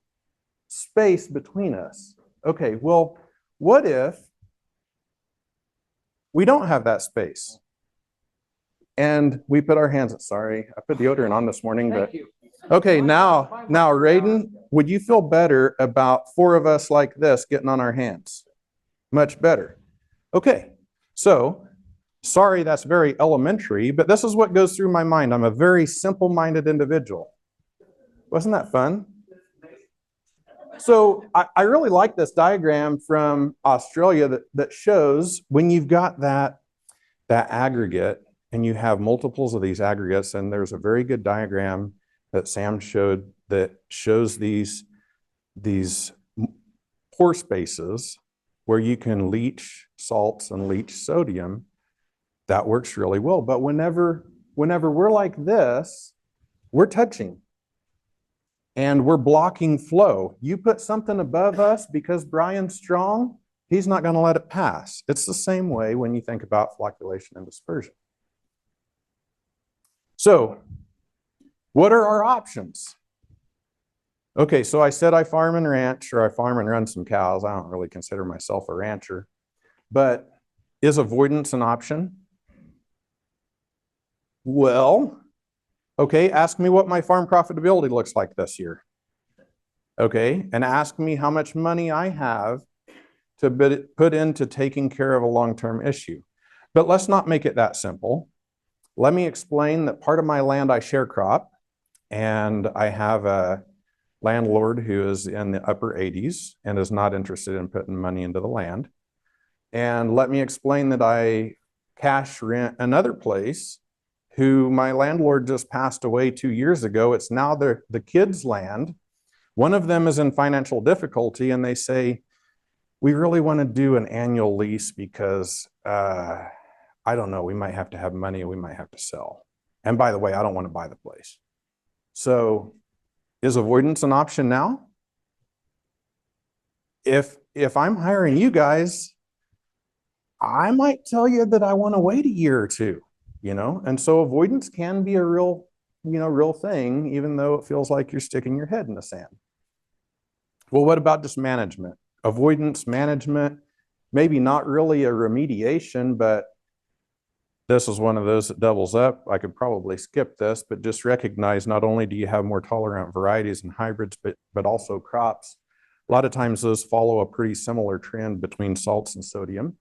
space between us. Okay, well, what if we don't have that space? And we put our hands, sorry, I put deodorant on this morning, but okay, now, Raiden, would you feel better about 4 of us like this getting on our hands? Much better. Okay, so sorry, that's very elementary, but this is what goes through my mind. I'm a very simple-minded individual. Wasn't that fun? So I really like this diagram from Australia that shows when you've got that aggregate and you have multiples of these aggregates, and there's a very good diagram that Sam showed that shows these pore spaces where you can leach salts and leach sodium. That works really well. But whenever we're like this, we're touching and we're blocking flow. You put something above us because Brian's strong, he's not going to let it pass. It's the same way when you think about flocculation and dispersion. So what are our options? Okay, so I said I farm and ranch, or I farm and run some cows. I don't really consider myself a rancher, but is avoidance an option? Well, okay, ask me what my farm profitability looks like this year. Okay, and ask me how much money I have to put into taking care of a long-term issue. But let's not make it that simple. Let me explain that part of my land I share crop, and I have a landlord who is in the upper 80s and is not interested in putting money into the land. And let me explain that I cash rent another place who my landlord just passed away 2 years ago. It's now the kids' land. One of them is in financial difficulty, and they say, we really want to do an annual lease because I I don't know, we might have to have money and we might have to sell. And by the way, I don't want to buy the place. So is avoidance an option now? If I'm hiring you guys, I might tell you that I want to wait a year or two, you know? And so avoidance can be a real, real thing, even though it feels like you're sticking your head in the sand. Well, what about just management? Avoidance management, maybe not really a remediation, but this is one of those that doubles up. I could probably skip this, but just recognize not only do you have more tolerant varieties and hybrids, but also crops. A lot of times those follow a pretty similar trend between salts and sodium.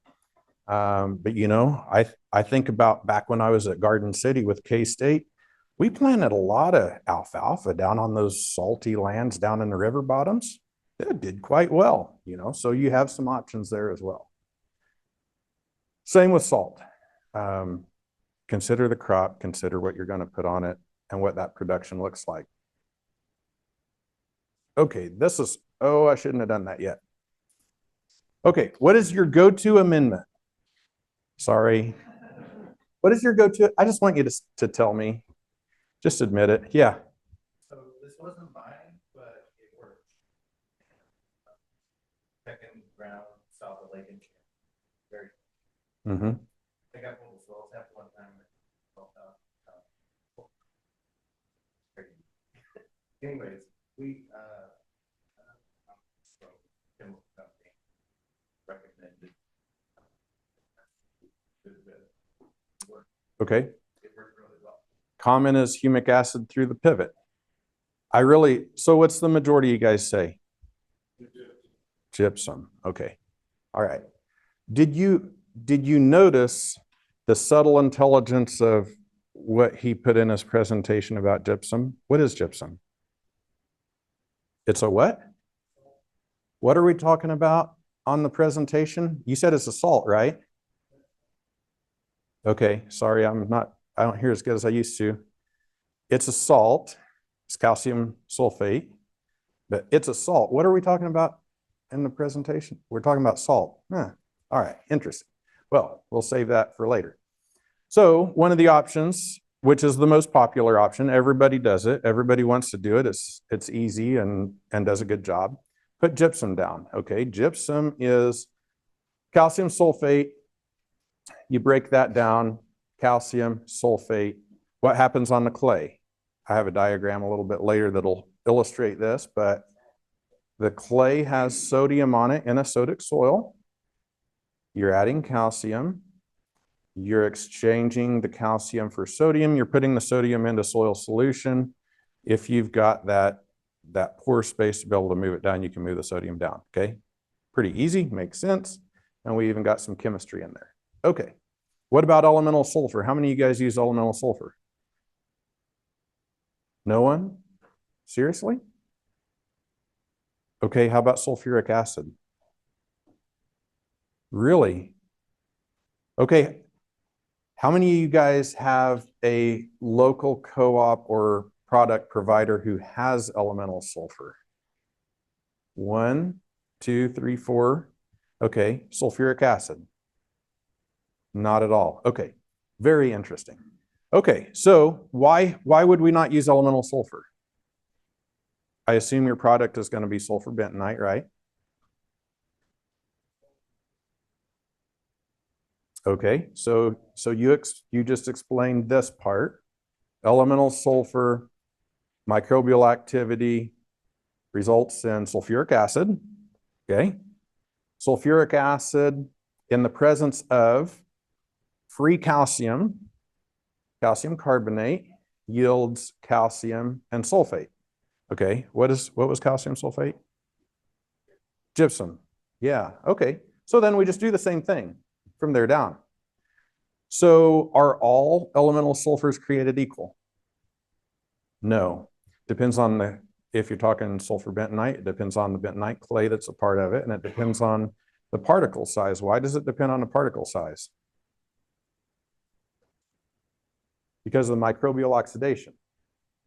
But I think about back when I was at Garden City with K-State, we planted a lot of alfalfa down on those salty lands down in the river bottoms. It did quite well, so you have some options there as well. Same with salt. Consider the crop, consider what you're going to put on it and what that production looks like. Okay, I shouldn't have done that yet. Okay, what is your go-to amendment? Sorry. What is your go-to? I just want you to tell me. Just admit it. Yeah.
So this wasn't mine, but it worked. Second ground south of Lake and very.
Mm-hmm.
I got both wells at one time. Anyways, we chemical company recommended.
Okay.
It worked really well.
Common is humic acid through the pivot. So what's the majority you guys say? Gypsum. Okay. All right. Did you notice the subtle intelligence of what he put in his presentation about gypsum? What is gypsum? It's a what? What are we talking about on the presentation? You said it's a salt, right? Okay, sorry, I don't hear as good as I used to. It's a salt. It's calcium sulfate, but it's a salt. What are we talking about in the presentation? We're talking about salt. All right, interesting. Well, we'll save that for later. So one of the options, which is the most popular option, everybody does it. Everybody wants to do it. It's easy and does a good job. Put gypsum down. Okay, gypsum is calcium sulfate. You break that down, calcium sulfate. What happens on the clay? I have a diagram a little bit later that'll illustrate this, but the clay has sodium on it in a sodic soil. You're adding calcium. You're exchanging the calcium for sodium. You're putting the sodium into soil solution. If you've got that pore space to be able to move it down, you can move the sodium down, okay? Pretty easy, makes sense. And we even got some chemistry in there. Okay, what about elemental sulfur? How many of you guys use elemental sulfur? No one? Seriously? Okay, how about sulfuric acid? Really? Okay, how many of you guys have a local co-op or product provider who has elemental sulfur? 1, 2, 3, 4. Okay, sulfuric acid. Not at all. Okay, very interesting. Okay, so why would we not use elemental sulfur? I assume your product is going to be sulfur bentonite, right? Okay, so you just explained this part. Elemental sulfur, microbial activity results in sulfuric acid. Okay, sulfuric acid in the presence of free calcium, calcium carbonate yields calcium and sulfate. Okay, what was calcium sulfate? Gypsum. Yeah, okay. So then we just do the same thing from there down. So are all elemental sulfurs created equal? No. Depends on if you're talking sulfur bentonite, it depends on the bentonite clay that's a part of it, and it depends on the particle size. Why does it depend on the particle size? Because of the microbial oxidation.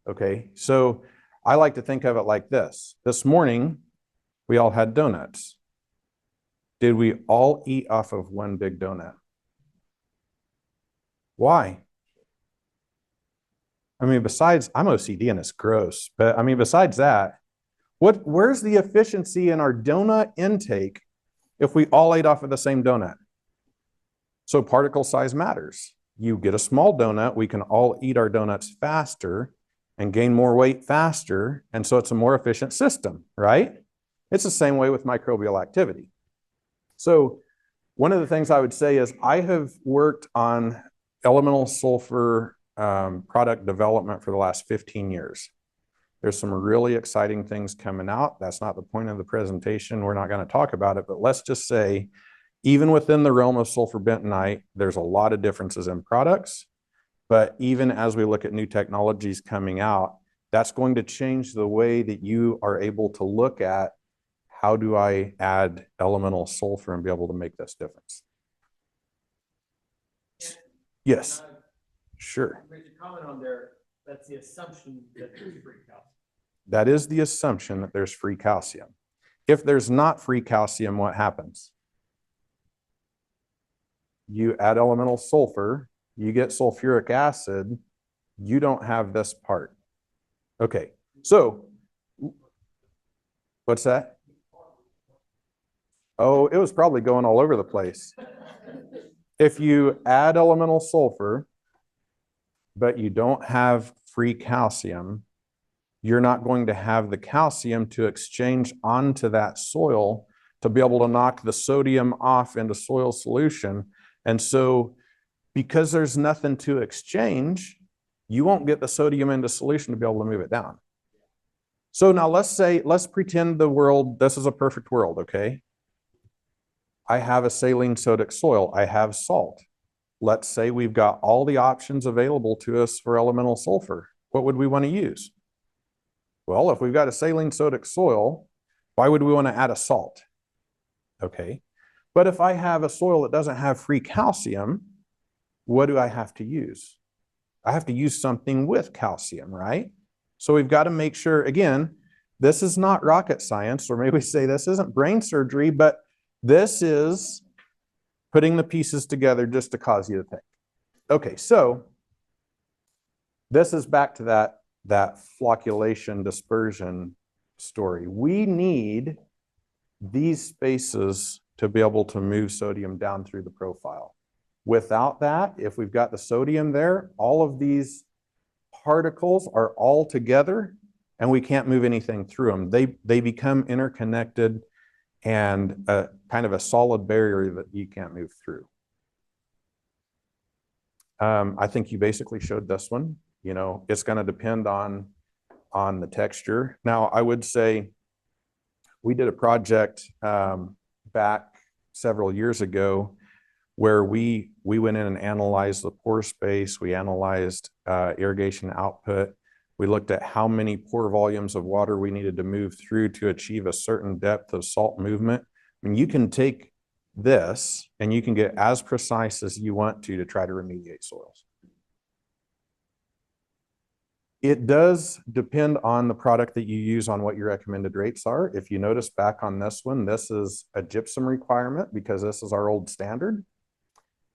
Okay, so I like to think of it like this. This morning, we all had donuts. Did we all eat off of one big donut? Why? I mean, besides, I'm OCD and it's gross, but I mean, besides that, where's the efficiency in our donut intake if we all ate off of the same donut? So particle size matters. You get a small donut, we can all eat our donuts faster and gain more weight faster. And so it's a more efficient system, right? It's the same way with microbial activity. So one of the things I would say is I have worked on elemental sulfur product development for the last 15 years. There's some really exciting things coming out. That's not the point of the presentation. We're not going to talk about it, but let's just say, even within the realm of sulfur bentonite, there's a lot of differences in products. But even as we look at new technologies coming out, that's going to change the way that you are able to look at how do I add elemental sulfur and be able to make this difference. Yes, sure.
Make a comment on there. That's the assumption that there's free calcium.
That is the assumption that there's free calcium. If there's not free calcium, what happens? You add elemental sulfur, you get sulfuric acid, you don't have this part. Okay, so what's that? Oh, it was probably going all over the place. If you add elemental sulfur, but you don't have free calcium, you're not going to have the calcium to exchange onto that soil to be able to knock the sodium off into soil solution. And so because there's nothing to exchange, you won't get the sodium into solution to be able to move it down. So now let's pretend the world, this is a perfect world, okay? I have a saline sodic soil, I have salt. Let's say we've got all the options available to us for elemental sulfur. What would we want to use? Well, if we've got a saline sodic soil, why would we want to add a salt? Okay. But if I have a soil that doesn't have free calcium, what do I have to use? I have to use something with calcium, right? So we've got to make sure, again, this is not rocket science, or maybe we say this isn't brain surgery, but this is putting the pieces together just to cause you to think. Okay, so this is back to that flocculation dispersion story. We need these spaces to be able to move sodium down through the profile. Without that, if we've got the sodium there, all of these particles are all together and we can't move anything through them. They become interconnected and kind of a solid barrier that you can't move through. I think you basically showed this one. You know, it's going to depend on the texture. Now, I would say we did a project back several years ago where we went in and analyzed the pore space. We analyzed irrigation output. We looked at how many pore volumes of water we needed to move through to achieve a certain depth of salt movement. I mean, you can take this and you can get as precise as you want to try to remediate soils. It does depend on the product that you use on what your recommended rates are. If you notice back on this one, this is a gypsum requirement because this is our old standard.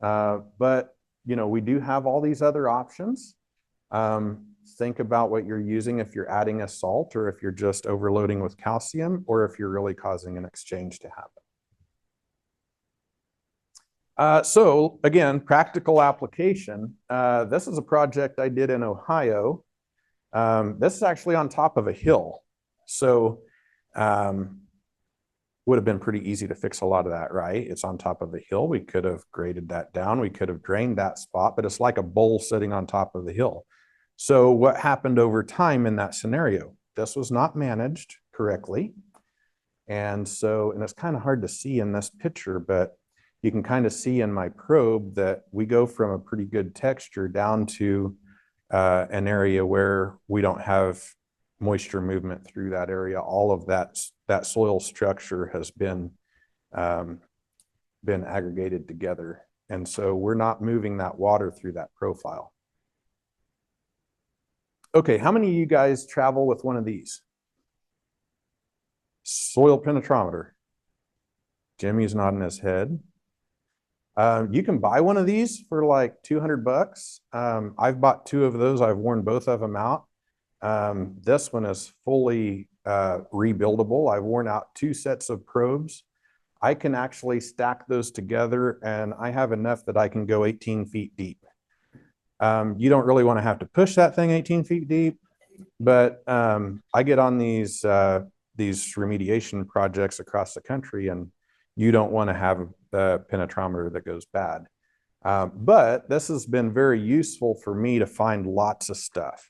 But, you know, we do have all these other options. Think about what you're using if you're adding a salt or if you're just overloading with calcium or if you're really causing an exchange to happen. So again, practical application. This is a project I did in Ohio. This is actually on top of a hill. So would have been pretty easy to fix a lot of that, right? It's on top of a hill. We could have graded that down. We could have drained that spot, but it's like a bowl sitting on top of the hill. So what happened over time in that scenario? This was not managed correctly. And so, and it's kind of hard to see in this picture, but you can kind of see in my probe that we go from a pretty good texture down to an area where we don't have moisture movement through that area. All of that soil structure has been aggregated together. And so we're not moving that water through that profile. Okay, how many of you guys travel with one of these? Soil penetrometer. Jimmy's nodding his head. You can buy one of these for like 200 bucks. I've bought two of those. I've worn both of them out. This one is fully rebuildable. I've worn out two sets of probes. I can actually stack those together, and I have enough that I can go 18 feet deep. You don't really want to have to push that thing 18 feet deep, but I get on these remediation projects across the country, and you don't want to have a penetrometer that goes bad. But this has been very useful for me to find lots of stuff.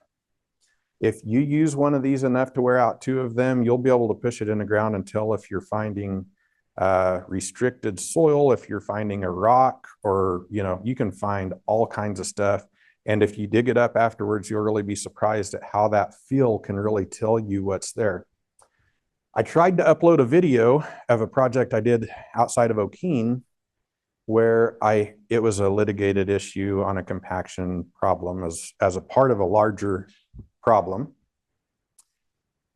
If you use one of these enough to wear out two of them, you'll be able to push it in the ground and tell if you're finding restricted soil, if you're finding a rock, or, you know, you can find all kinds of stuff. And if you dig it up afterwards, you'll really be surprised at how that feel can really tell you what's there. I tried to upload a video of a project I did outside of Okeen where it was a litigated issue on a compaction problem as a part of a larger problem.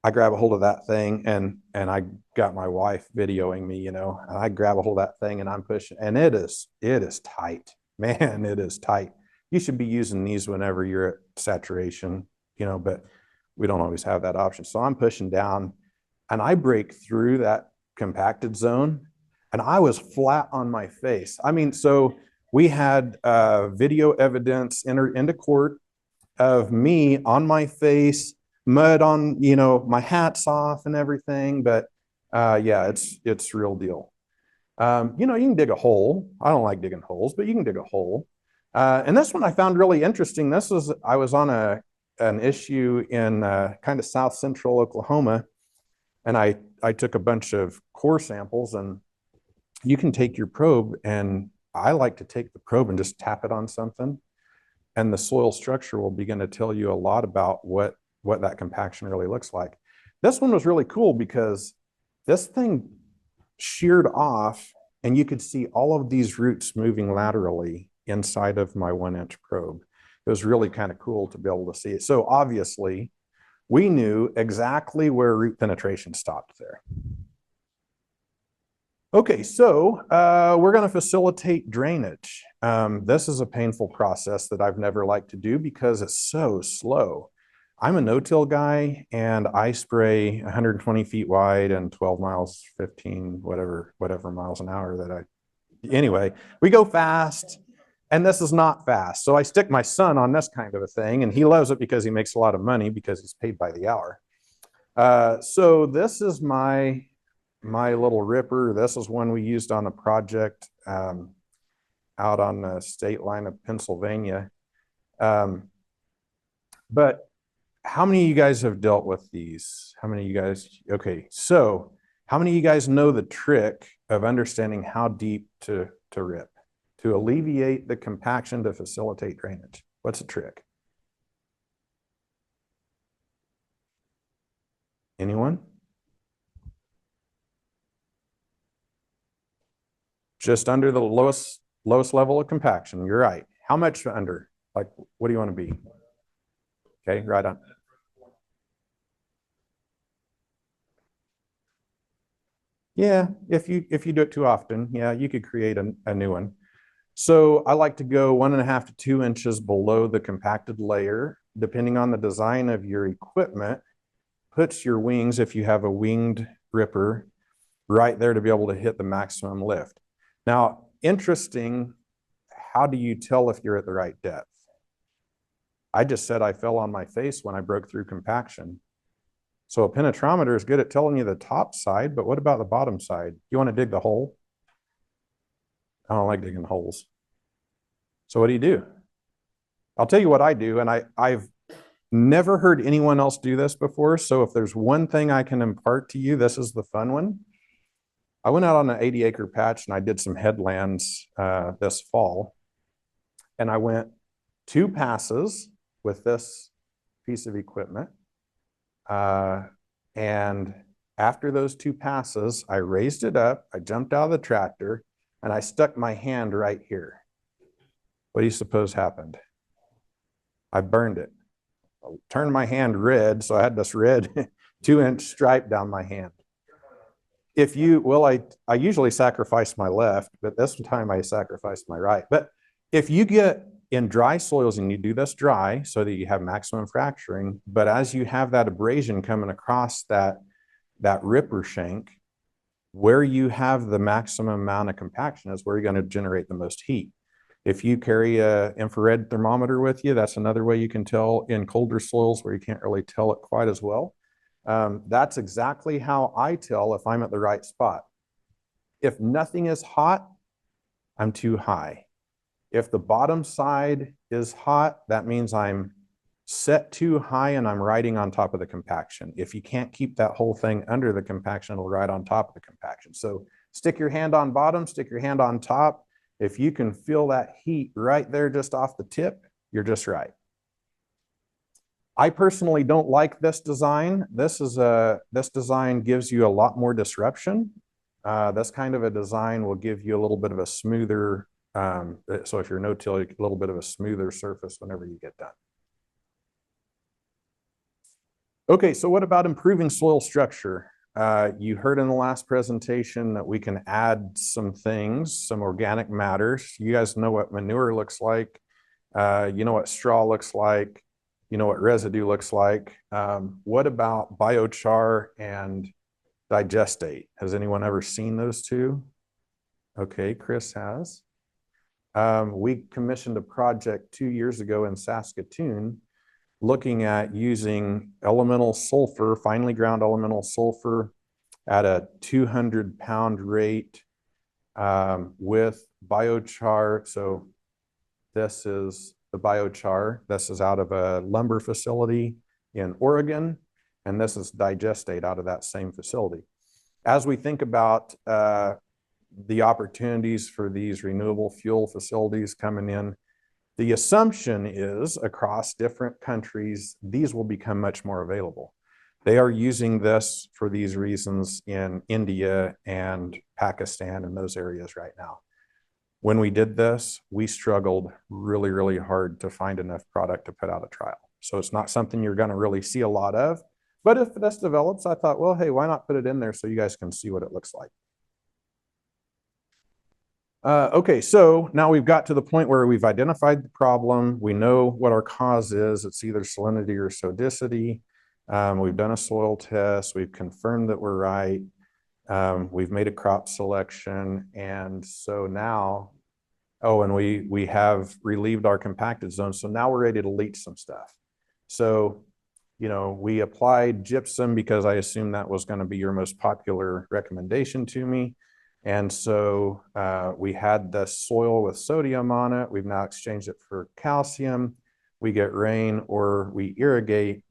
I grab a hold of that thing and I got my wife videoing me, you know, and I grab a hold of that thing and I'm pushing, and it is tight, man, it is tight. You should be using these whenever you're at saturation, you know, but we don't always have that option. So I'm pushing down and I break through that compacted zone and I was flat on my face. I mean, so we had video evidence entered into court of me on my face, mud on, you know, my hat's off and everything. But yeah, it's real deal. You know, you can dig a hole. I don't like digging holes, but you can dig a hole. And this one I found really interesting. I was on an issue in kind of south central Oklahoma, and I took a bunch of core samples, and you can take your probe, and I like to take the probe and just tap it on something, and the soil structure will begin to tell you a lot about what that compaction really looks like. This one was really cool because this thing sheared off and you could see all of these roots moving laterally inside of my 1-inch probe. It was really kind of cool to be able to see it. So obviously we knew exactly where root penetration stopped there. Okay, so we're going to facilitate drainage. This is a painful process that I've never liked to do because it's so slow. I'm a no-till guy, and I spray 120 feet wide and 12 miles, 15, whatever miles an hour anyway, we go fast, and this is not fast. So I stick my son on this kind of a thing, and he loves it because he makes a lot of money because he's paid by the hour. So this is my little ripper. This is one we used on a project out on the state line of Pennsylvania. But how many of you guys have dealt with these? How many of you guys? Okay, so how many of you guys know the trick of understanding how deep to rip to alleviate the compaction to facilitate drainage? What's the trick? Anyone? Just under the lowest level of compaction. You're right. How much under? Like, what do you want to be? Okay, right on. Yeah, if you do it too often, yeah, you could create a new one. So I like to go 1.5 to 2 inches below the compacted layer, depending on the design of your equipment. Puts your wings, if you have a winged ripper, right there to be able to hit the maximum lift. Now, interesting, how do you tell if you're at the right depth? I just said I fell on my face when I broke through compaction. So a penetrometer is good at telling you the top side, but what about the bottom side? You want to dig the hole? I don't like digging holes. So what do? I'll tell you what I do, and I've never heard anyone else do this before. So if there's one thing I can impart to you, this is the fun one. I went out on an 80-acre patch and I did some headlands this fall. And I went 2 passes with this piece of equipment. And after those 2 passes, I raised it up, I jumped out of the tractor, and I stuck my hand right here. What do you suppose happened? I burned it. I turned my hand red, so I had this red 2-inch stripe down my hand. if you, well, I usually sacrifice my left, but this time I sacrificed my right. But if you get in dry soils and you do this dry so that you have maximum fracturing, but as you have that abrasion coming across that ripper shank, where you have the maximum amount of compaction is where you're going to generate the most heat. If you carry a infrared thermometer with you, that's another way you can tell in colder soils where you can't really tell it quite as well. That's exactly how I tell if I'm at the right spot. If nothing is hot, I'm too high. If the bottom side is hot, that means I'm set too high and I'm riding on top of the compaction. If you can't keep that whole thing under the compaction, it'll ride on top of the compaction. So stick your hand on bottom, stick your hand on top. If you can feel that heat right there just off the tip, you're just right. I personally don't like this design. This design gives you a lot more disruption. This kind of a design will give you a little bit of a smoother, so if you're no-till, a little bit of a smoother surface whenever you get done. Okay, so what about improving soil structure? You heard in the last presentation that we can add some things, some organic matters. You guys know what manure looks like. You know what straw looks like. You know what residue looks like. What about biochar and digestate? Has anyone ever seen those two? Okay, Chris has. We commissioned a project 2 years ago in Saskatoon looking at using elemental sulfur, finely ground elemental sulfur at a 200-pound rate with biochar. So this is the biochar. This is out of a lumber facility in Oregon, and this is digestate out of that same facility. As we think about the opportunities for these renewable fuel facilities coming in, the assumption is across different countries, these will become much more available. They are using this for these reasons in India and Pakistan and those areas right now. When we did this, we struggled really, really hard to find enough product to put out a trial. So it's not something you're going to really see a lot of. But if this develops, I thought, well, hey, why not put it in there so you guys can see what it looks like? Okay, so now we've got to the point where we've identified the problem. We know what our cause is. It's either salinity or sodicity. We've done a soil test. We've confirmed that we're right. We've made a crop selection. And so now, oh, and we have relieved our compacted zone. So now we're ready to leach some stuff. So, you know, we applied gypsum because I assumed that was going to be your most popular recommendation to me. And so we had the soil with sodium on it. We've now exchanged it for calcium. We get rain or we irrigate,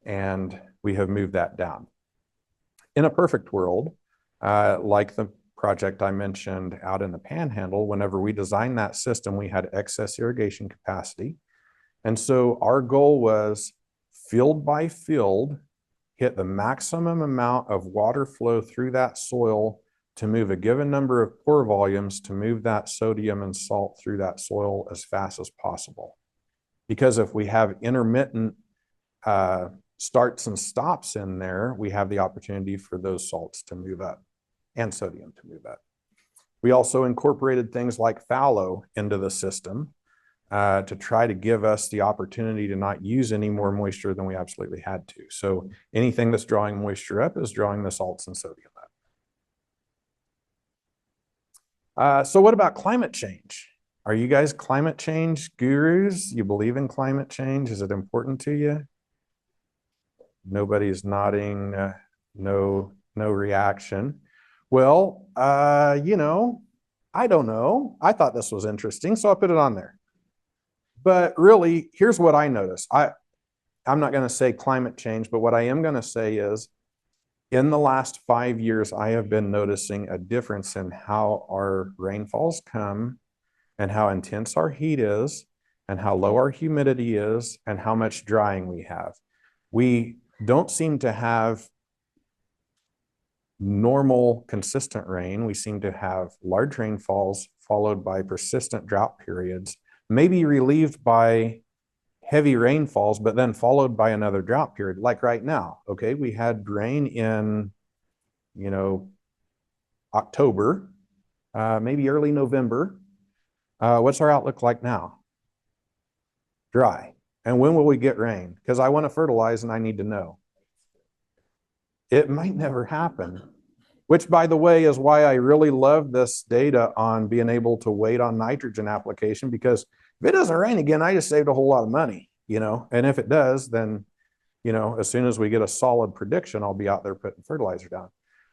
and we have moved that down. In a perfect world, like the project I mentioned out in the Panhandle, whenever we designed that system, we had excess irrigation capacity. And so our goal was field by field, hit the maximum amount of water flow through that soil to move a given number of pore volumes to move that sodium and salt through that soil as fast as possible. Because if we have intermittent starts and stops in there, we have the opportunity for those salts to move up and sodium to move up. We also incorporated things like fallow into the system to try to give us the opportunity to not use any more moisture than we absolutely had to. So anything that's drawing moisture up is drawing the salts and sodium up. So what about climate change? Are you guys climate change gurus? You believe in climate change? Is it important to you? Nobody's nodding, no reaction. Well, you know, I don't know. I thought this was interesting, so I put it on there. But really, here's what I noticed. I'm not going to say climate change, but what I am going to say is in the last 5 years, I have been noticing a difference in how our rainfalls come and how intense our heat is and how low our humidity is and how much drying we have. We don't seem to have normal, consistent rain. We seem to have large rainfalls followed by persistent drought periods, maybe relieved by heavy rainfalls, but then followed by another drought period, like right now. Okay, we had rain in, you know, October, maybe early November. What's our outlook like now? Dry. And when will we get rain? Because I want to fertilize and I need to know. It might never happen, which, by the way, is why I really love this data on being able to wait on nitrogen application, because if it doesn't rain again, I just saved a whole lot of money, you know, and if it does, then, you know, as soon as we get a solid prediction, I'll be out there putting fertilizer down.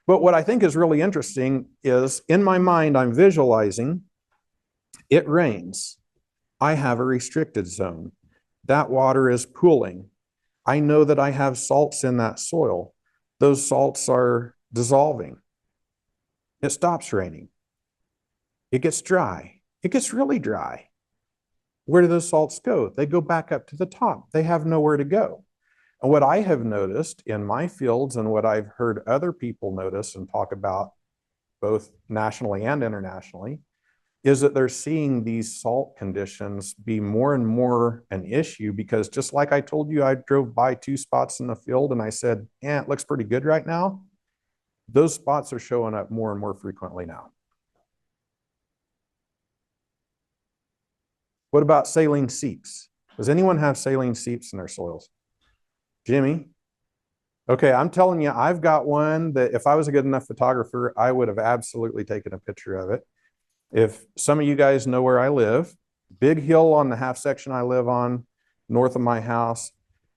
But what I think is really interesting is, in my mind, I'm visualizing it rains. I have a restricted zone. That water is pooling. I know that I have salts in that soil. Those salts are dissolving. It stops raining. It gets dry. It gets really dry. Where do those salts go? They go back up to the top. They have nowhere to go. And what I have noticed in my fields, and what I've heard other people notice and talk about both nationally and internationally, is that they're seeing these salt conditions be more and more an issue, because just like I told you, I drove by 2 spots in the field and I said, yeah, it looks pretty good right now. Those spots are showing up more and more frequently now. What about saline seeps? Does anyone have saline seeps in their soils? Jimmy? Okay, I'm telling you, I've got one that if I was a good enough photographer, I would have absolutely taken a picture of it. If some of you guys know where I live, big hill on the half section I live on, north of my house,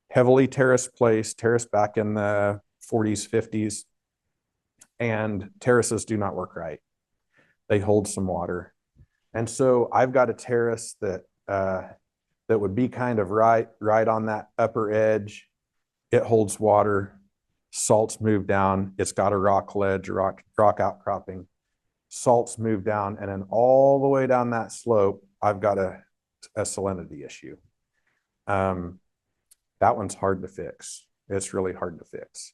heavily terraced place, terraced back in the 40s, 50s, and terraces do not work right. They hold some water. And so I've got a terrace that that would be kind of right on that upper edge. It holds water, salts move down. It's got a rock ledge, rock outcropping. Salts move down, and then all the way down that slope, I've got a salinity issue. That one's hard to fix. It's really hard to fix.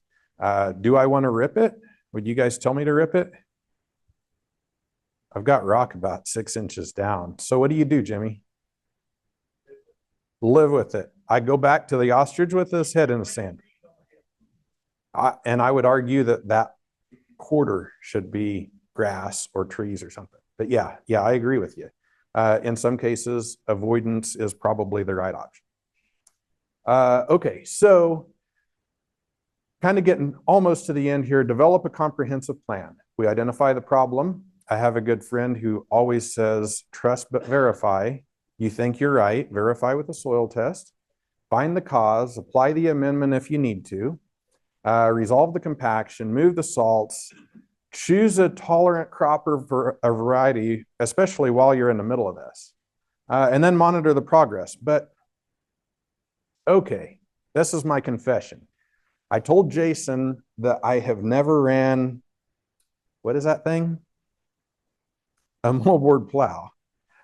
Do I want to rip it? Would you guys tell me to rip it? I've got rock about 6 inches down. So what do you do, Jimmy? Live with it. I go back to the ostrich with his head in the sand. And I would argue that that quarter should be grass or trees or something. But yeah, I agree with you. In some cases, avoidance is probably the right option. Okay, so kind of getting almost to the end here. Develop a comprehensive plan. We identify the problem. I have a good friend who always says, trust but verify. You think you're right, verify with a soil test. Find the cause, apply the amendment if you need to. Resolve the compaction, move the salts, choose a tolerant crop or a variety, especially while you're in the middle of this, and then monitor the progress. But okay, this is my confession. I told Jason that I have never ran, what is that thing? A moldboard plow.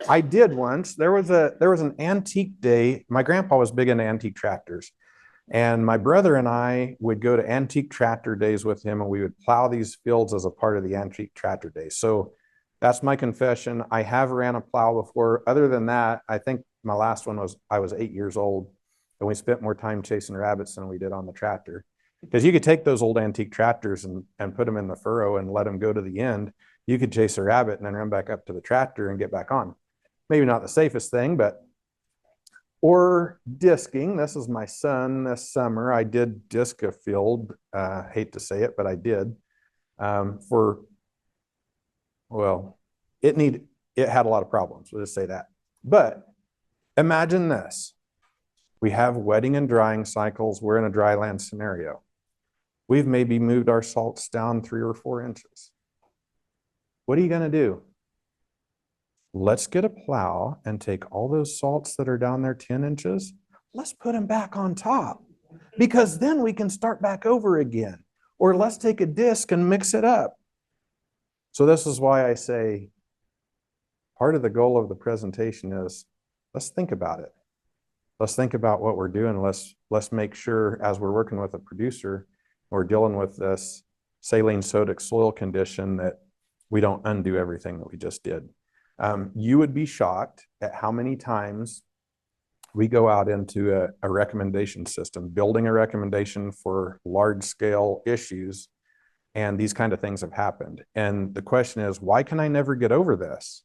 I did once. There was an antique day. My grandpa was big into antique tractors. And my brother and I would go to antique tractor days with him, and we would plow these fields as a part of the antique tractor days. So that's my confession. I have ran a plow before. Other than that, I think my last one was, I was 8 years old, and we spent more time chasing rabbits than we did on the tractor. Because you could take those old antique tractors and put them in the furrow and let them go to the end. You could chase a rabbit and then run back up to the tractor and get back on. Maybe not the safest thing, but or disking. This is my son this summer. I did disc a field. Hate to say it, but I did. Well, it had a lot of problems. We'll just say that. But imagine this. We have wetting and drying cycles. We're in a dry land scenario. We've maybe moved our salts down 3 or 4 inches. What are you going to do? Let's get a plow and take all those salts that are down there 10 inches. Let's put them back on top, because then we can start back over again. Or let's take a disc and mix it up. So this is why I say part of the goal of the presentation is let's think about it. Let's think about what we're doing. Let's make sure, as we're working with a producer, we're dealing with this saline sodic soil condition, that we don't undo everything that we just did. You would be shocked at how many times we go out into a recommendation system, building a recommendation for large scale issues. And these kind of things have happened. And the question is, why can I never get over this?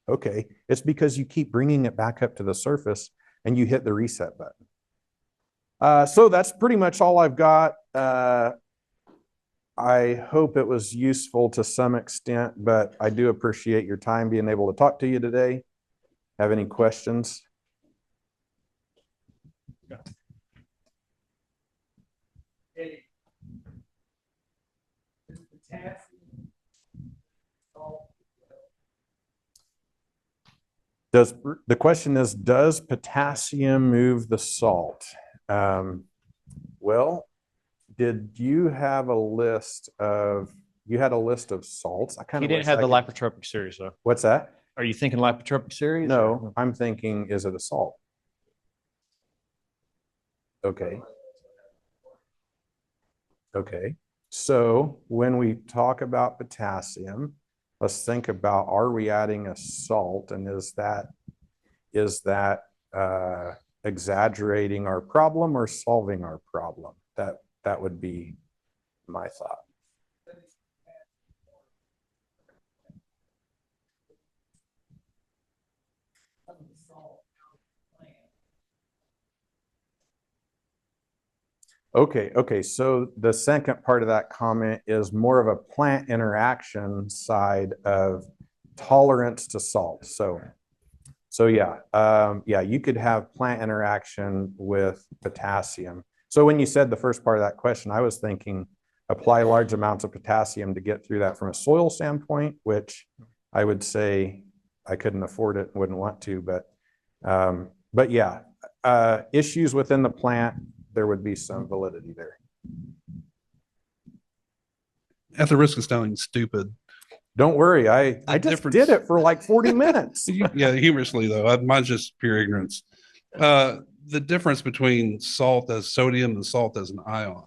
Okay, it's because you keep bringing it back up to the surface and you hit the reset button. So that's pretty much all I've got. I hope it was useful to some extent, but I do appreciate your time being able to talk to you today. Have any questions?
Hey, is potassium salt?
The question is, does potassium move the salt? Well, did you have a list of, you had a list of salts? I kind
He
of
didn't have the lipotropic series though.
What's that?
Are you thinking lipotropic series?
No, I'm thinking, is it a salt? Okay. Okay. So when we talk about potassium, let's think about, are we adding a salt, and is that exaggerating our problem or solving our problem? That would be my thought. Okay. So the second part of that comment is more of a plant interaction side of tolerance to salt. So yeah, you could have plant interaction with potassium. So when you said the first part of that question, I was thinking apply large amounts of potassium to get through that from a soil standpoint, which I would say I couldn't afford it, wouldn't want to, but yeah, issues within the plant, there would be some validity there.
At the risk of sounding stupid,
Don't worry, I just did it for like 40 minutes.
yeah, humorously though, mine's just pure ignorance. The difference between salt as sodium and salt as an ion.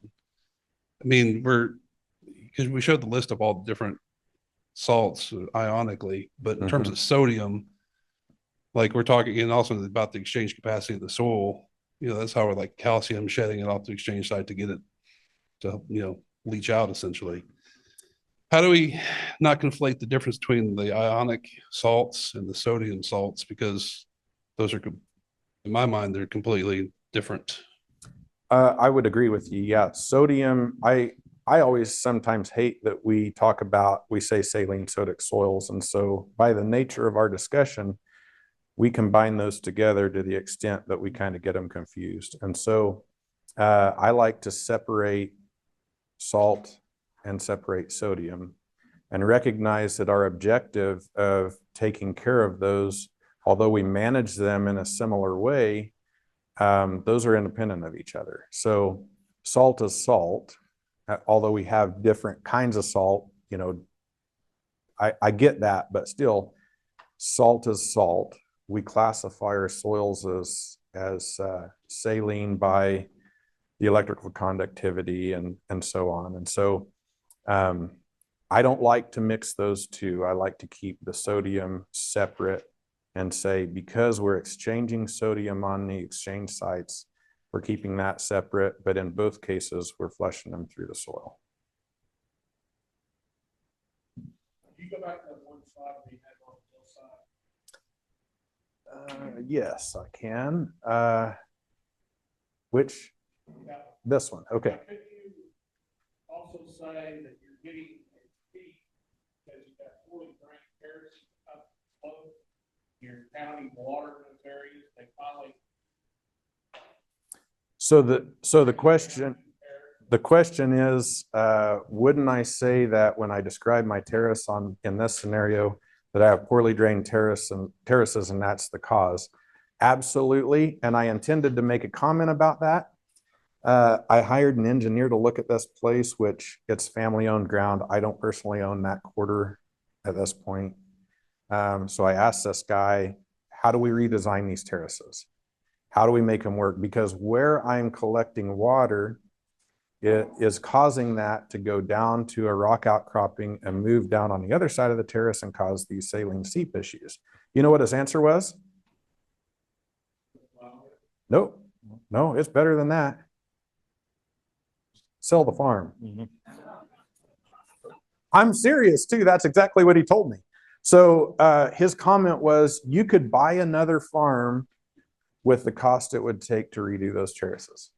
I mean, because we showed the list of all the different salts ionically, but in terms of sodium, like we're talking, and also about the exchange capacity of the soil, that's how we're like calcium shedding it off the exchange site to get it to, leach out essentially. How do we not conflate the difference between the ionic salts and the sodium salts? Because those are, in my mind, they're completely different.
I would agree with you. Yeah, sodium, I always sometimes hate that we say saline sodic soils. And so by the nature of our discussion, we combine those together to the extent that we kind of get them confused. And so I like to separate salt and separate sodium and recognize that our objective of taking care of those, although we manage them in a similar way, those are independent of each other. So salt is salt, although we have different kinds of salt, I get that, but still salt is salt. We classify our soils as saline by the electrical conductivity and so on. And so I don't like to mix those two. I like to keep the sodium separate and say, because we're exchanging sodium on the exchange sites, we're keeping that separate, but in both cases, we're flushing them through the soil.
You go back to that one slide we had on the hillside.
Yes, I can. Which? This one. Okay.
Could you also say that you're getting a peak because you've got poorly drained terraces up slope, you're counting water in those areas, they finally.
So the question is, wouldn't I say that when I describe my terrace in this scenario, that I have poorly drained terraces and that's the cause? Absolutely. And I intended to make a comment about that. I hired an engineer to look at this place, which it's family owned ground. I don't personally own that quarter at this point. So I asked this guy, how do we redesign these terraces? How do we make them work? Because where I'm collecting water, it is causing that to go down to a rock outcropping and move down on the other side of the terrace and cause these saline seep issues. You know what his answer was? Nope. No, it's better than that. sell the farm.
Mhm.
I'm serious too. That's exactly what he told me. So his comment was, you could buy another farm with the cost it would take to redo those terraces.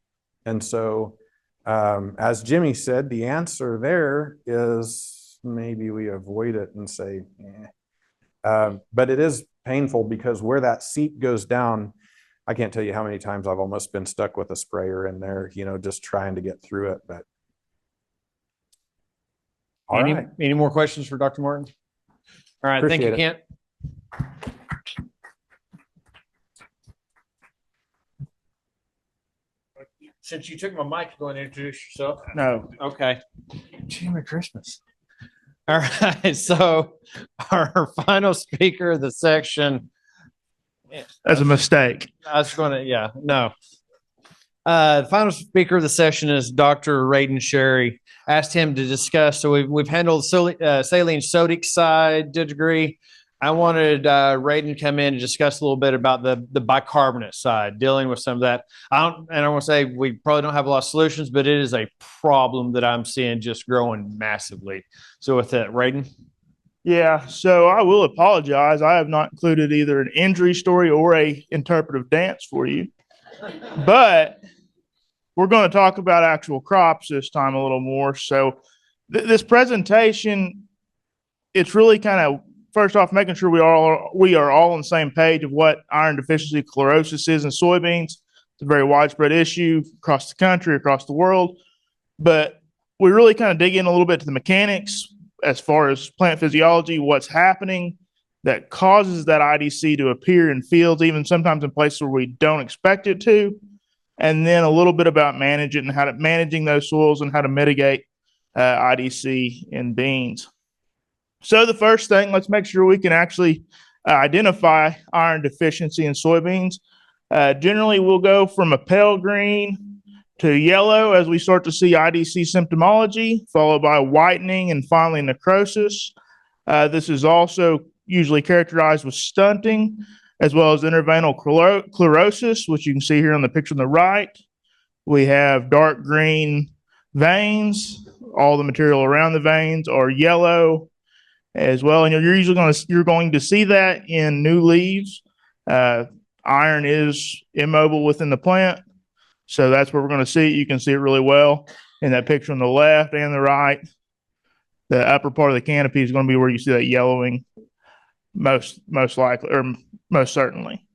And so, as Jimmy said, the answer there is maybe we avoid it and say, but it is painful because where that seep goes down, I can't tell you how many times I've almost been stuck with a sprayer in there, just trying to get through it. But all right.
Any more questions for Dr. Martin? All right. Thank you,
Appreciate it.
Kent. Since you took my mic, go and introduce yourself.
No.
Okay. Merry Christmas. All right. So our final speaker of the section.
That's a mistake.
I was going to, yeah, no. The final speaker of the session is Dr. Radon Sherry. Asked him to discuss. So we've handled saline sodic side to a degree. I wanted Radon to come in and discuss a little bit about the bicarbonate side, dealing with some of that. I want to say we probably don't have a lot of solutions, but it is a problem that I'm seeing just growing massively. So with that, Radon.
Yeah, so I will apologize. I have not included either an injury story or a interpretive dance for you. But we're going to talk about actual crops this time a little more. So this presentation, it's really kind of, first off, making sure we are all on the same page of what iron deficiency chlorosis is in soybeans. It's a very widespread issue across the country, across the world. But we really kind of dig in a little bit to the mechanics as far as plant physiology, what's happening that causes that IDC to appear in fields, even sometimes in places where we don't expect it to. And then a little bit about managing those soils and how to mitigate IDC in beans. So the first thing, let's make sure we can actually identify iron deficiency in soybeans. Generally, we'll go from a pale green to yellow as we start to see IDC symptomology, followed by whitening and finally necrosis. This is also usually characterized with stunting, as well as interveinal chlorosis, which you can see here on the picture on the right. We have dark green veins. All the material around the veins are yellow as well. And you're going to see that in new leaves. Iron is immobile within the plant. So that's where we're going to see it. You can see it really well in that picture on the left and the right. The upper part of the canopy is going to be where you see that yellowing most likely, or most certainly.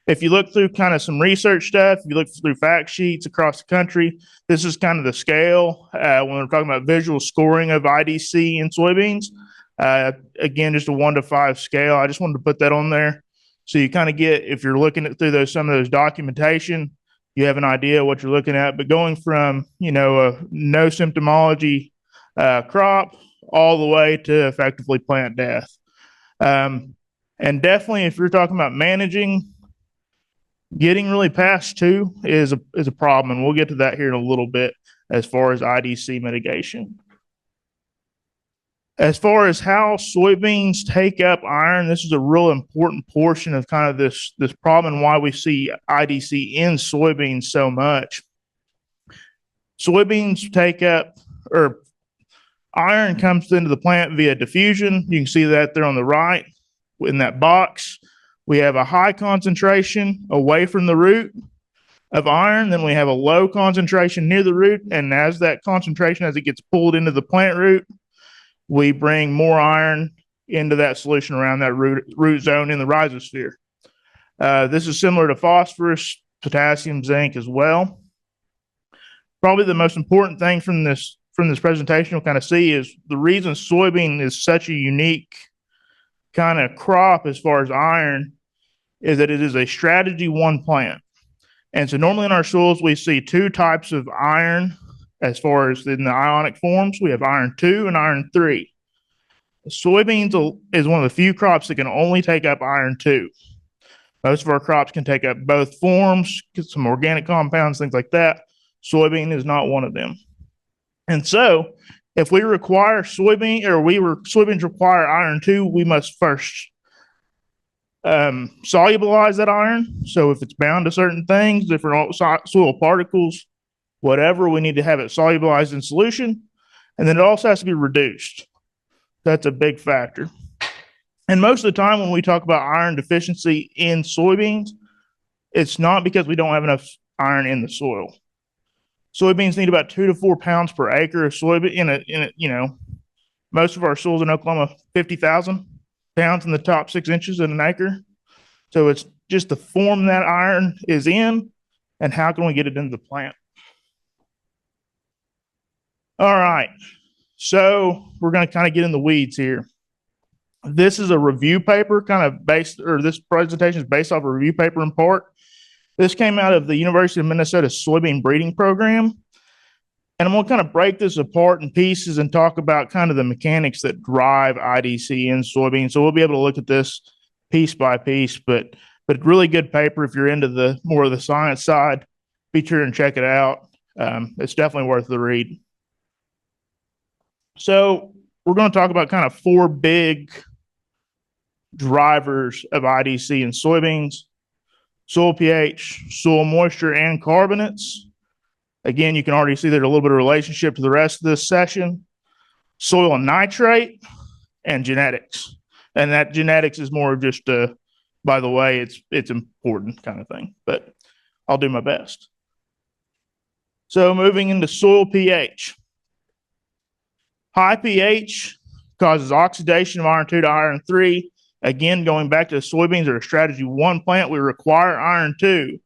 If you look through kind of some research stuff, if you look through fact sheets across the country, this is kind of the scale when we're talking about visual scoring of IDC in soybeans. Again, just a 1 to 5 scale. I just wanted to put that on there so you kind of get, if you're looking at through some of those documentation, you have an idea of what you're looking at. But going from a no symptomology crop all the way to effectively plant death. And definitely, if you're talking about managing, getting really past 2 is a problem, and we'll get to that here in a little bit as far as IDC mitigation. As far as how soybeans take up iron, this is a real important portion of kind of this problem and why we see IDC in soybeans so much. Soybeans take up, or iron comes into the plant via diffusion. You can see that there on the right in that box. We have a high concentration away from the root of iron. Then we have a low concentration near the root. And as that concentration, as it gets pulled into the plant root, we bring more iron into that solution around that root zone in the rhizosphere. This is similar to phosphorus, potassium, zinc as well. Probably the most important thing from this presentation we'll kind of see is the reason soybean is such a unique kind of crop as far as iron is that it is a strategy 1 plant. And so normally in our soils, we see 2 types of iron as far as in the ionic forms. We have iron 2 and iron 3. Soybeans is one of the few crops that can only take up iron 2. Most of our crops can take up both forms, get some organic compounds, things like that. Soybean is not one of them. And so if we require soybeans require iron 2, we must first solubilize that iron. So if it's bound to certain things, different soil particles, whatever, we need to have it solubilized in solution. And then it also has to be reduced. That's a big factor. And most of the time when we talk about iron deficiency in soybeans, it's not because we don't have enough iron in the soil. Soybeans need about 2 to 4 pounds per acre of soybean most of our soils in Oklahoma, 50,000 pounds in the top 6 inches in an acre. So it's just the form that iron is in and how can we get it into the plant. All right. So we're going to kind of get in the weeds here. This is a review paper this presentation is based off a review paper in part. This came out of the University of Minnesota soybean breeding program. And I'm going to kind of break this apart in pieces and talk about kind of the mechanics that drive IDC in soybeans. So we'll be able to look at this piece by piece, but really good paper if you're into the more of the science side. Be sure and check it out. It's definitely worth the read. So we're going to talk about kind of 4 big drivers of IDC in soybeans: soil pH, soil moisture, and carbonates. Again, you can already see there's a little bit of relationship to the rest of this session. Soil and nitrate, and genetics. And that genetics is more of just by the way, it's important kind of thing, but I'll do my best. So moving into soil pH. High pH causes oxidation of iron 2 to iron 3. Again, going back to the soybeans or a strategy 1 plant, we require iron 2.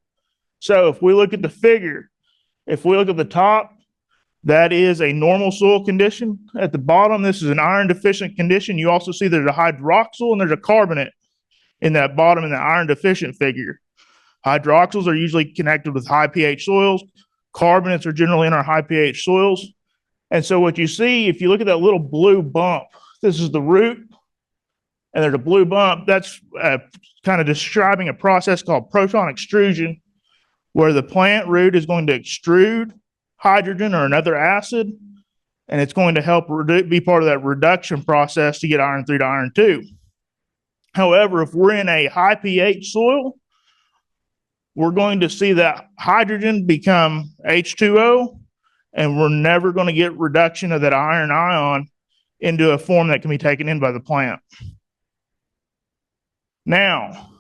So if we look at the figure, if we look at the top, that is a normal soil condition. At the bottom, this is an iron deficient condition. You also see there's a hydroxyl and there's a carbonate in that bottom in the iron deficient figure. Hydroxyls are usually connected with high pH soils. Carbonates are generally in our high pH soils. And so what you see, if you look at that little blue bump, this is the root, and there's a blue bump. That's kind of describing a process called proton extrusion, where the plant root is going to extrude hydrogen or another acid, and it's going to help be part of that reduction process to get iron 3 to iron 2. However, if we're in a high pH soil, we're going to see that hydrogen become H2O, and we're never going to get reduction of that iron ion into a form that can be taken in by the plant. Now,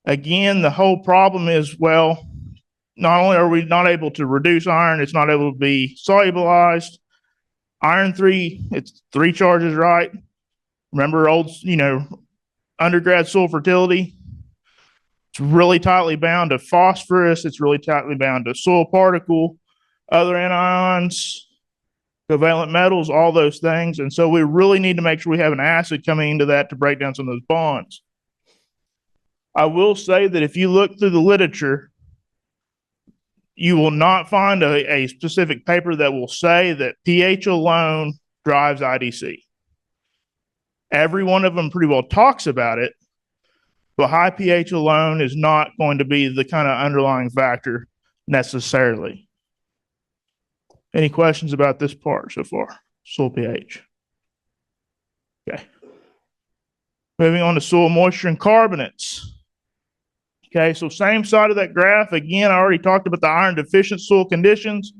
again, the whole problem is, well, not only are we not able to reduce iron, it's not able to be solubilized. Iron 3, it's 3 charges, right? Remember old, undergrad soil fertility? It's really tightly bound to phosphorus. It's really tightly bound to soil particle, other anions, covalent metals, all those things. And so we really need to make sure we have an acid coming into that to break down some of those bonds. I will say that if you look through the literature, you will not find a specific paper that will say that pH alone drives IDC. Every one of them pretty well talks about it, but high pH alone is not going to be the kind of underlying factor necessarily. Any questions about this part so far? Soil pH. Okay. Moving on to soil moisture and carbonates. Okay, so same side of that graph. Again, I already talked about the iron deficient soil conditions.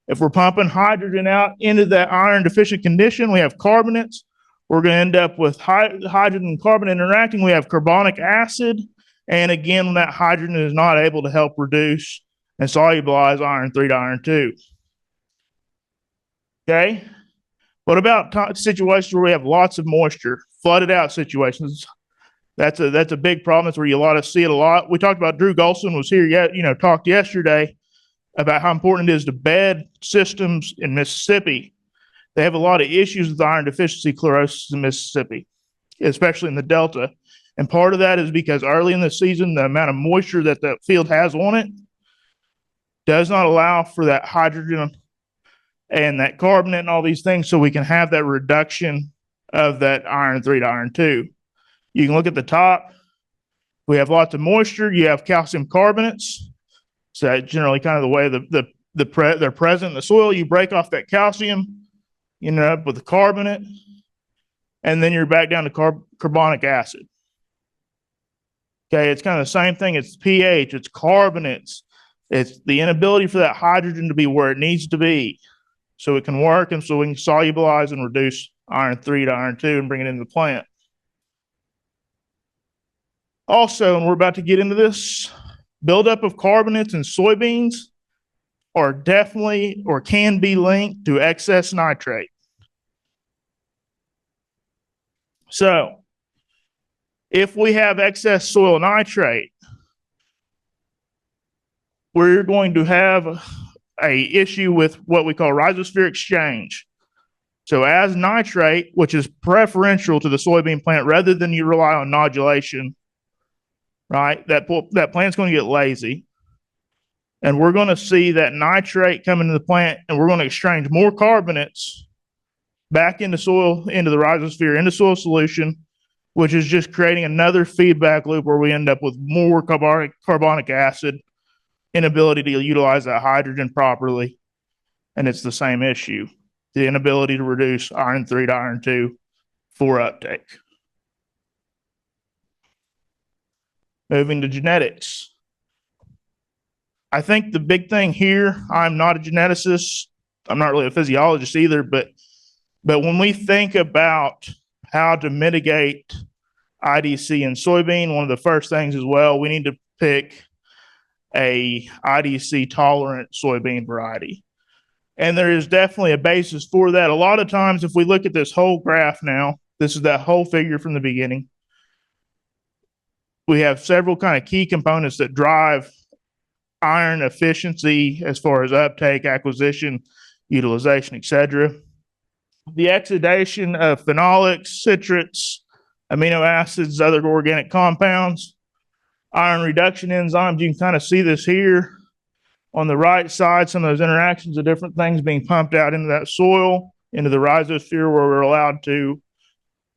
If we're pumping hydrogen out into that iron deficient condition, we have carbonates. We're going to end up with hydrogen and carbon interacting. We have carbonic acid. And again, when that hydrogen is not able to help reduce and solubilize iron 3 to iron 2. Okay. What about situations where we have lots of moisture, flooded out situations? That's a big problem. That's where you see it a lot. We talked about Drew Golson was here talked yesterday about how important it is to bed systems in Mississippi. They have a lot of issues with iron deficiency chlorosis in Mississippi, especially in the Delta. And part of that is because early in the season, the amount of moisture that the field has on it does not allow for that hydrogen and that carbonate and all these things, so we can have that reduction of that iron 3 to iron 2. You can look at the top. We have lots of moisture. You have calcium carbonates. So that's generally kind of the way they're present in the soil. You break off that calcium, you end up with the carbonate, and then you're back down to carbonic acid. Okay, it's kind of the same thing. It's pH, it's carbonates, It's the inability for that hydrogen to be where it needs to be so it can work and so we can solubilize and reduce iron 3 to iron 2 and bring it into the plant. Also, and we're about to get into this, buildup of carbonates in soybeans are definitely or can be linked to excess nitrate. So, if we have excess soil nitrate, we're going to have a issue with what we call rhizosphere exchange. So as nitrate, which is preferential to the soybean plant rather than you rely on nodulation, right? That plant's going to get lazy. And we're going to see that nitrate come into the plant and we're going to exchange more carbonates back into soil, into the rhizosphere, into soil solution, which is just creating another feedback loop where we end up with more carbonic acid, inability to utilize that hydrogen properly. And it's the same issue, the inability to reduce iron 3 to iron 2 for uptake. Moving to genetics. I think the big thing here, I'm not a geneticist. I'm not really a physiologist either, but when we think about how to mitigate IDC in soybean, one of the first things as well, we need to pick a IDC tolerant soybean variety. And there is definitely a basis for that. A lot of times, if we look at this whole graph now, this is that whole figure from the beginning. We have several kind of key components that drive iron efficiency as far as uptake, acquisition, utilization, etc. The exudation of phenolics, citrates, amino acids, other organic compounds, iron reduction enzymes. You can kind of see this here on the right side, some of those interactions of different things being pumped out into that soil, into the rhizosphere where we're allowed to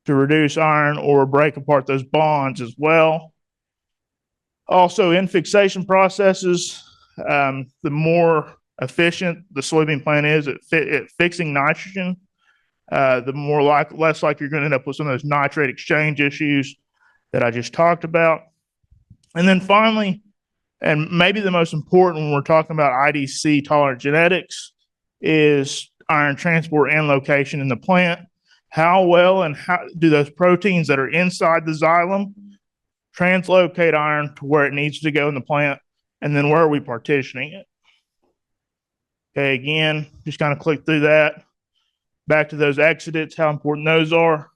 reduce iron or break apart those bonds as well. Also, in fixation processes, the more efficient the soybean plant is at fixing nitrogen, the more less likely you're going to end up with some of those nitrate exchange issues that I just talked about. And then finally, and maybe the most important when we're talking about IDC tolerant genetics, is iron transport and location in the plant. How well and how do those proteins that are inside the xylem translocate iron to where it needs to go in the plant? And then where are we partitioning it? Okay, again, just kind of click through that. Back to those exudates, how important those are.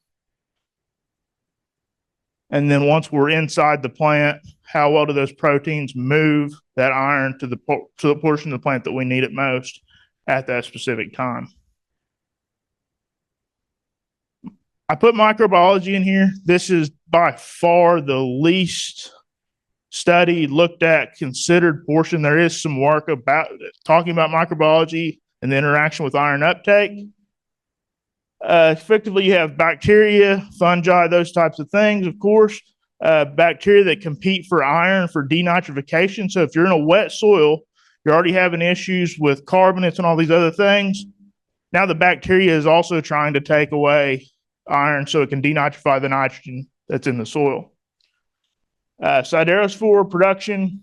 And then once we're inside the plant, how well do those proteins move that iron to the portion of the plant that we need it most at that specific time? I put microbiology in here. This is by far the least studied, looked at, considered portion. There is some work about talking about microbiology and the interaction with iron uptake. Effectively, you have bacteria, fungi, those types of things, of course. Bacteria that compete for iron for denitrification. So if you're in a wet soil, you're already having issues with carbonates and all these other things. Now the bacteria is also trying to take away iron so it can denitrify the nitrogen that's in the soil. Siderospore production.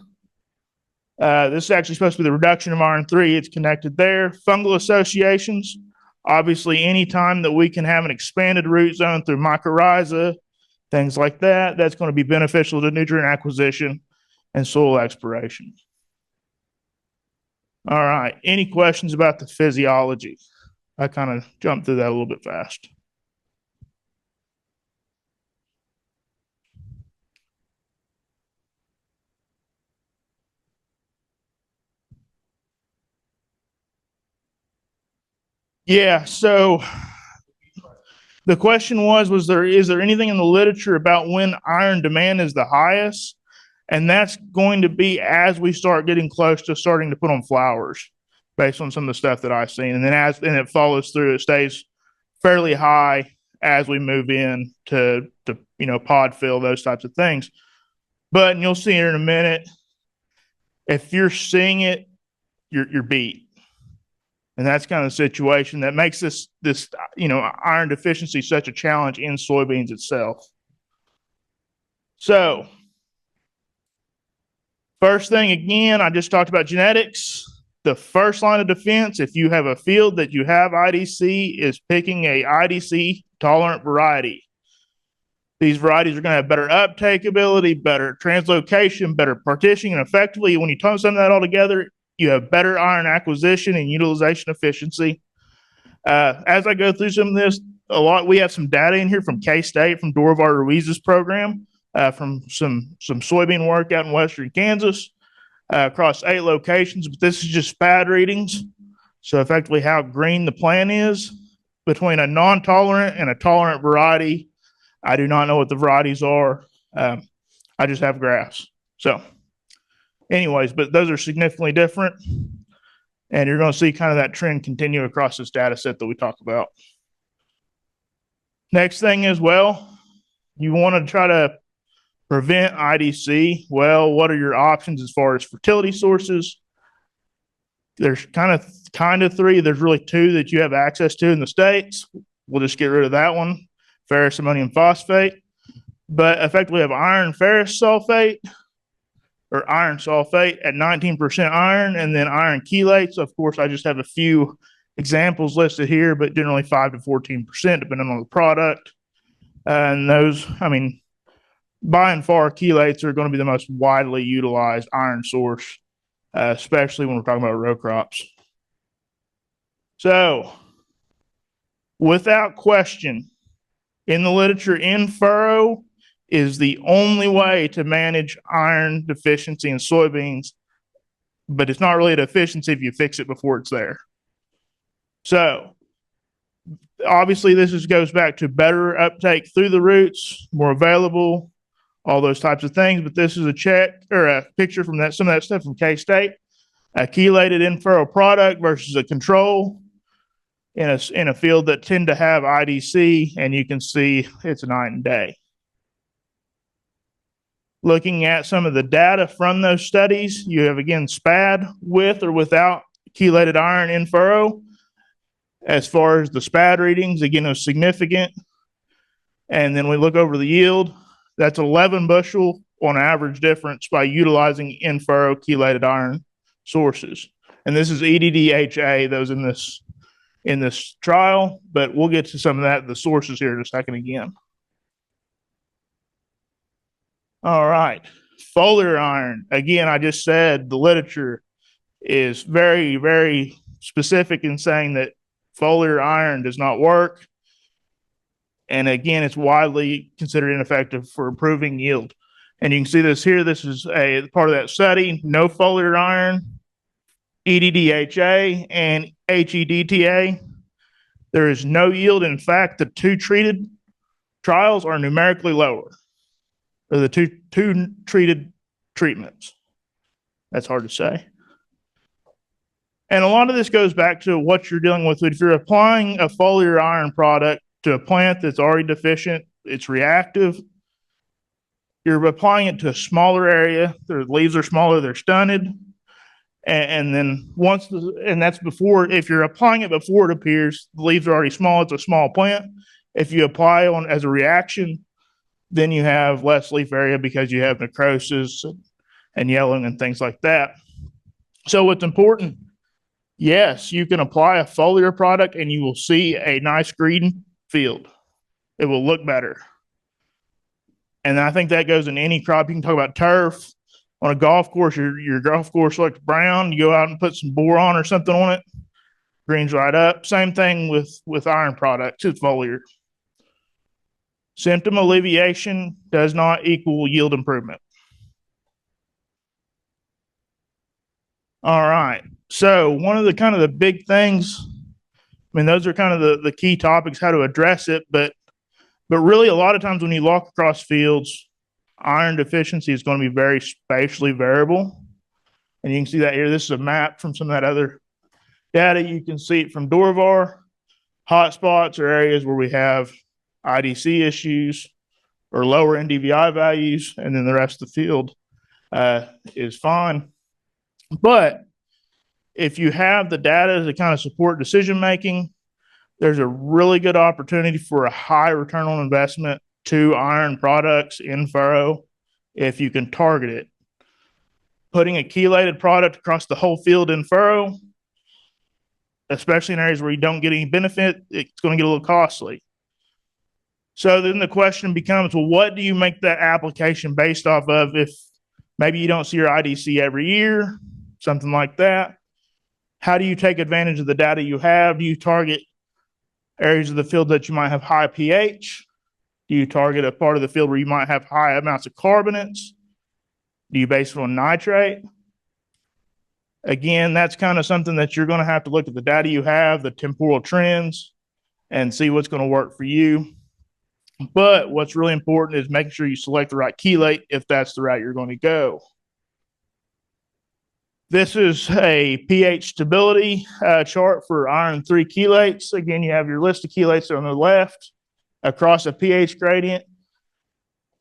This is actually supposed to be the reduction of iron 3. It's connected there. Fungal associations. Obviously, any time that we can have an expanded root zone through mycorrhiza, things like that, that's going to be beneficial to nutrient acquisition and soil exploration. All right. Any questions about the physiology? I kind of jumped through that a little bit fast. Yeah, so the question was is there anything in the literature about when iron demand is the highest? And that's going to be as we start getting close to starting to put on flowers, based on some of the stuff that I've seen. And then as it follows through, it stays fairly high as we move in to pod fill, those types of things. But and you'll see here in a minute, if you're seeing it, you're beat. And that's kind of the situation that makes this iron deficiency such a challenge in soybeans itself. So First thing, again, I just talked about genetics. The first line of defense, if you have a field that you have IDC, is picking a IDC tolerant variety. These varieties are going to have better uptake ability, better translocation, better partitioning, and effectively, when you turn some of that all together, you have better iron acquisition and utilization efficiency. As I go through some of this, we have some data in here from K-State, from Dorival Ruiz's program, from some soybean work out in western Kansas, across 8 locations, but this is just SPAD readings. So effectively how green the plant is between a non-tolerant and a tolerant variety. I do not know what the varieties are. I just have graphs. So anyways, but those are significantly different. And you're going to see kind of that trend continue across this data set that we talk about. Next thing is, well, you want to try to prevent IDC. Well, what are your options as far as fertility sources? There's kind of 3. There's really 2 that you have access to in the States. We'll just get rid of that one, ferrous ammonium phosphate. But effectively we have iron ferrous sulfate, or iron sulfate at 19% iron, and then iron chelates. Of course, I just have a few examples listed here, but generally 5 to 14%, depending on the product. And those, I mean, by and far, chelates are going to be the most widely utilized iron source, especially when we're talking about row crops. So, without question, in the literature, in furrow is the only way to manage iron deficiency in soybeans, but it's not really a deficiency if you fix it before it's there. So, obviously, this goes back to better uptake through the roots, more available, all those types of things. But this is a check or a picture from some of that stuff from K-State. A chelated in-furrow product versus a control in a field that tend to have IDC, and you can see it's night and day. Looking at some of the data from those studies, you have again SPAD with or without chelated iron in furrow. As far as the SPAD readings, again, it was significant. And then we look over the yield, that's 11 bushel on average difference by utilizing in furrow chelated iron sources. And this is EDDHA, those in this trial, but we'll get to some of that, the sources here in a second again. All right, foliar iron. Again, I just said the literature is very, very specific in saying that foliar iron does not work. And again, it's widely considered ineffective for improving yield. And you can see this here. This is a part of that study. No foliar iron, EDDHA, and HEDTA. There is no yield. In fact, the 2 treated trials are numerically lower. Or the two treated treatments. That's hard to say. And a lot of this goes back to what you're dealing with. If you're applying a foliar iron product to a plant that's already deficient, it's reactive. You're applying it to a smaller area. Their leaves are smaller, they're stunted. And then that's before, if you're applying it before it appears, the leaves are already small, it's a small plant. If you apply on as a reaction, then you have less leaf area because you have necrosis and yellowing and things like that. So what's important, yes, you can apply a foliar product and you will see a nice green field. It will look better. And I think that goes in any crop. You can talk about turf. On a golf course, your golf course looks brown. You go out and put some boron or something on it, greens right up. Same thing with iron products. It's foliar. Symptom alleviation does not equal yield improvement. All right. So one of the big things, I mean, those are kind of the key topics, how to address it. But really, a lot of times when you walk across fields, iron deficiency is going to be very spatially variable. And you can see that here. This is a map from some of that other data. You can see it from Dorival. Hotspots are areas where we have IDC issues or lower NDVI values, and then the rest of the field is fine. But if you have the data to kind of support decision making, there's a really good opportunity for a high return on investment to iron products in furrow if you can target it. Putting a chelated product across the whole field in furrow, especially in areas where you don't get any benefit, it's going to get a little costly. So then the question becomes, well, what do you make that application based off of if maybe you don't see your IDC every year, something like that? How do you take advantage of the data you have? Do you target areas of the field that you might have high pH? Do you target a part of the field where you might have high amounts of carbonates? Do you base it on nitrate? Again, that's kind of something that you're going to have to look at the data you have, the temporal trends, and see what's going to work for you. But what's really important is making sure you select the right chelate if that's the route you're going to go. This is a pH stability chart for iron 3 chelates. Again, you have your list of chelates on the left across a pH gradient.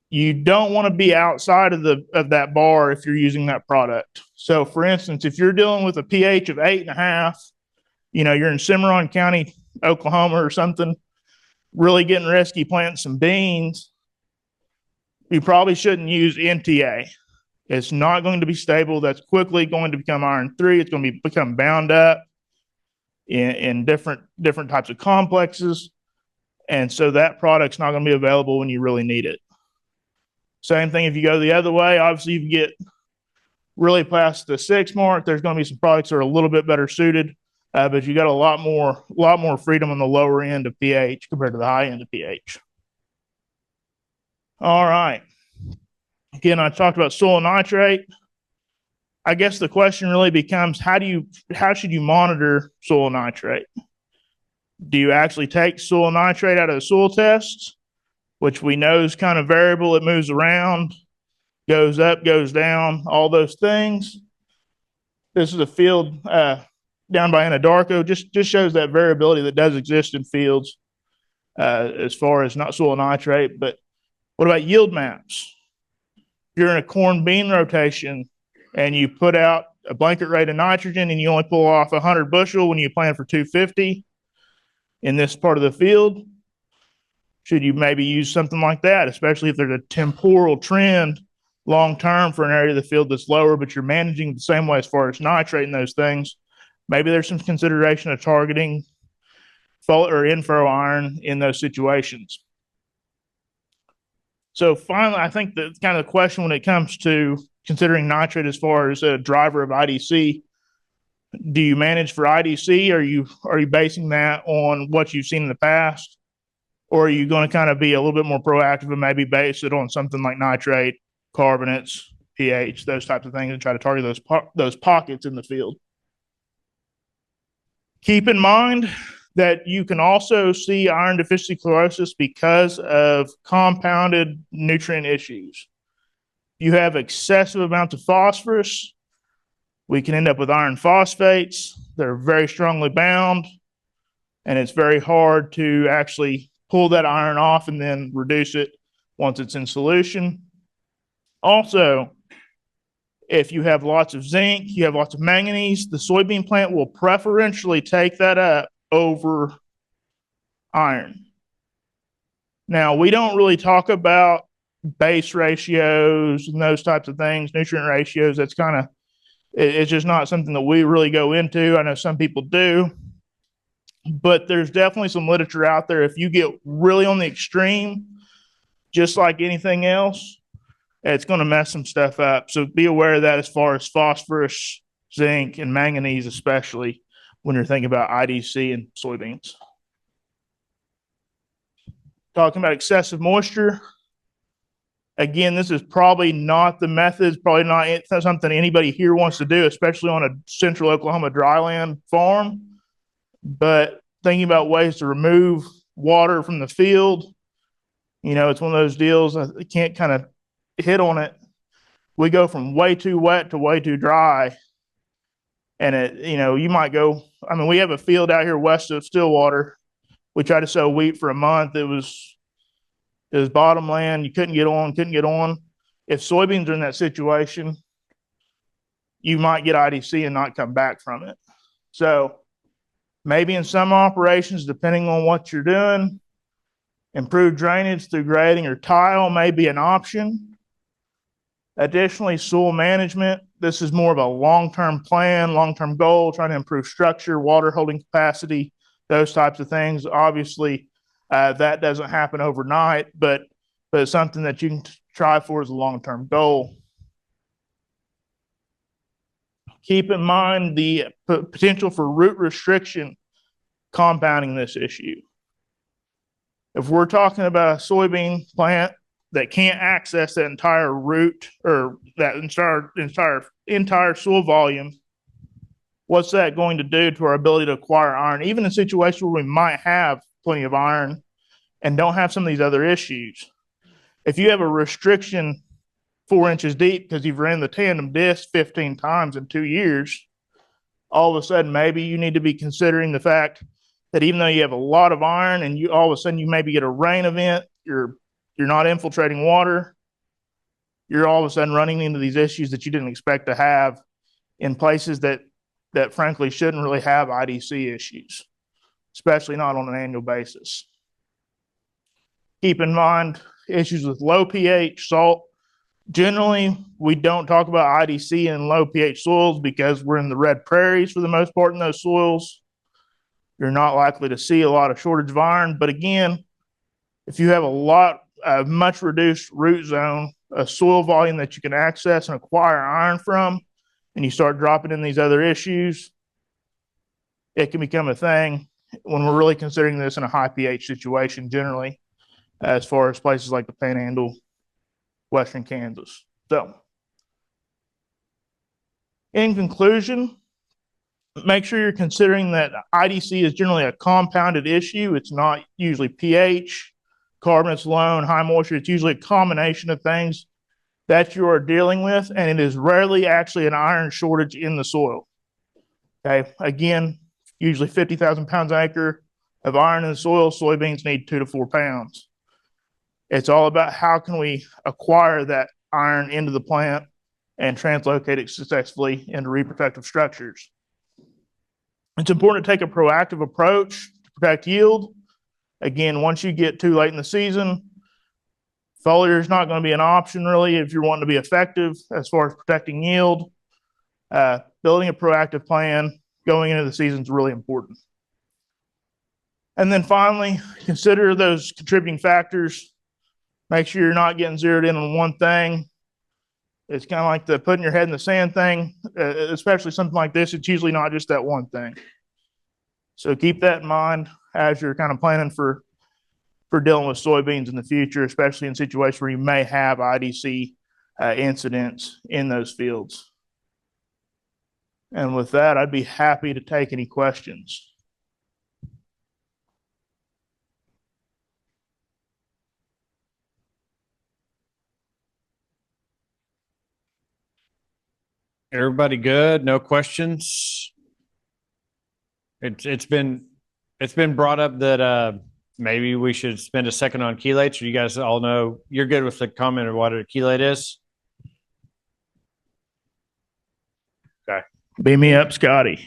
You don't want to be outside of that bar if you're using that product. So for instance, if you're dealing with a pH of 8.5, you're in Cimarron County, Oklahoma or something, really getting risky planting some beans, you probably shouldn't use NTA. It's not going to be stable. That's quickly going to become iron 3. It's going to become bound up in different types of complexes. And so that product's not going to be available when you really need it. Same thing if you go the other way. Obviously, if you get really past the 6 mark, there's going to be some products that are a little bit better suited, but you got a lot more freedom on the lower end of pH compared to the high end of pH. All right. Again, I talked about soil nitrate. I guess the question really becomes, how should you monitor soil nitrate? Do you actually take soil nitrate out of the soil tests, which we know is kind of variable? It moves around, goes up, goes down, all those things. This is a field down by Anadarko. Just shows that variability that does exist in fields as far as not soil nitrate. But what about yield maps? If you're in a corn bean rotation and you put out a blanket rate of nitrogen and you only pull off 100 bushel when you plant for 250 in this part of the field, should you maybe use something like that, especially if there's a temporal trend long term for an area of the field that's lower, but you're managing the same way as far as nitrate and those things? Maybe there's some consideration of targeting or in-furrow iron in those situations. So finally, I think that's kind of the question when it comes to considering nitrate as far as a driver of IDC. Do you manage for IDC? Are you basing that on what you've seen in the past? Or are you going to kind of be a little bit more proactive and maybe base it on something like nitrate, carbonates, pH, those types of things, and try to target those pockets in the field? Keep in mind that you can also see iron deficiency chlorosis because of compounded nutrient issues. You have excessive amounts of phosphorus, we can end up with iron phosphates. They're very strongly bound, and it's very hard to actually pull that iron off and then reduce it once it's in solution. Also, if you have lots of zinc, you have lots of manganese, the soybean plant will preferentially take that up over iron. Now, we don't really talk about base ratios and those types of things, nutrient ratios. That's kind of, it's just not something that we really go into. I know some people do, but there's definitely some literature out there. If you get really on the extreme, just like anything else, it's going to mess some stuff up. So be aware of that as far as phosphorus, zinc, and manganese, especially when you're thinking about IDC and soybeans. Talking about excessive moisture. Again, this is probably not the method, probably not something anybody here wants to do, especially on a central Oklahoma dryland farm. But thinking about ways to remove water from the field, it's one of those deals I can't kind of hit on it. We go from way too wet to way too dry. And you might go, we have a field out here west of Stillwater. We tried to sow wheat for a month. It was bottomland. You couldn't get on. If soybeans are in that situation, you might get IDC and not come back from it. So maybe in some operations, depending on what you're doing, improved drainage through grading or tile may be an option. Additionally, soil management. This is more of a long-term plan, long-term goal, trying to improve structure, water holding capacity, those types of things. Obviously, that doesn't happen overnight, but it's something that you can try for as a long-term goal. Keep in mind the potential for root restriction compounding this issue. If we're talking about a soybean plant that can't access that entire root or that entire soil volume, what's that going to do to our ability to acquire iron, even in situations where we might have plenty of iron and don't have some of these other issues? If you have a restriction 4 inches deep because you've ran the tandem disc 15 times in 2 years, all of a sudden maybe you need to be considering the fact that even though you have a lot of iron and you all of a sudden you maybe get a rain event, you're not infiltrating water, you're all of a sudden running into these issues that you didn't expect to have in places that frankly shouldn't really have IDC issues, especially not on an annual basis. Keep in mind issues with low pH, salt. Generally, we don't talk about IDC in low pH soils because we're in the red prairies for the most part in those soils. You're not likely to see a lot of shortage of iron. But again, if you have a much reduced root zone, a soil volume that you can access and acquire iron from, and you start dropping in these other issues, it can become a thing when we're really considering this in a high pH situation generally, as far as places like the Panhandle, Western Kansas. So, in conclusion, make sure you're considering that IDC is generally a compounded issue. It's not usually pH, carbonates alone, high moisture. It's usually a combination of things that you are dealing with, and it is rarely actually an iron shortage in the soil. Okay, again, usually 50,000 pounds an acre of iron in the soil. Soybeans need 2 to 4 pounds. It's all about how can we acquire that iron into the plant and translocate it successfully into reproductive structures. It's important to take a proactive approach to protect yield. Again, once you get too late in the season, foliar is not going to be an option really if you're wanting to be effective as far as protecting yield. Building a proactive plan going into the season is really important. And then finally, consider those contributing factors. Make sure you're not getting zeroed in on one thing. It's kind of like the putting your head in the sand thing, especially something like this. It's usually not just that one thing. So keep that in mind as you're kind of planning for dealing with soybeans in the future, especially in situations where you may have IDC incidents in those fields. And with that, I'd be happy to take any questions.
Everybody good? No questions? It's been brought up that maybe we should spend a second on chelates. Or you guys all know you're good with the comment of what a chelate is? Okay.
Beam me up, Scotty.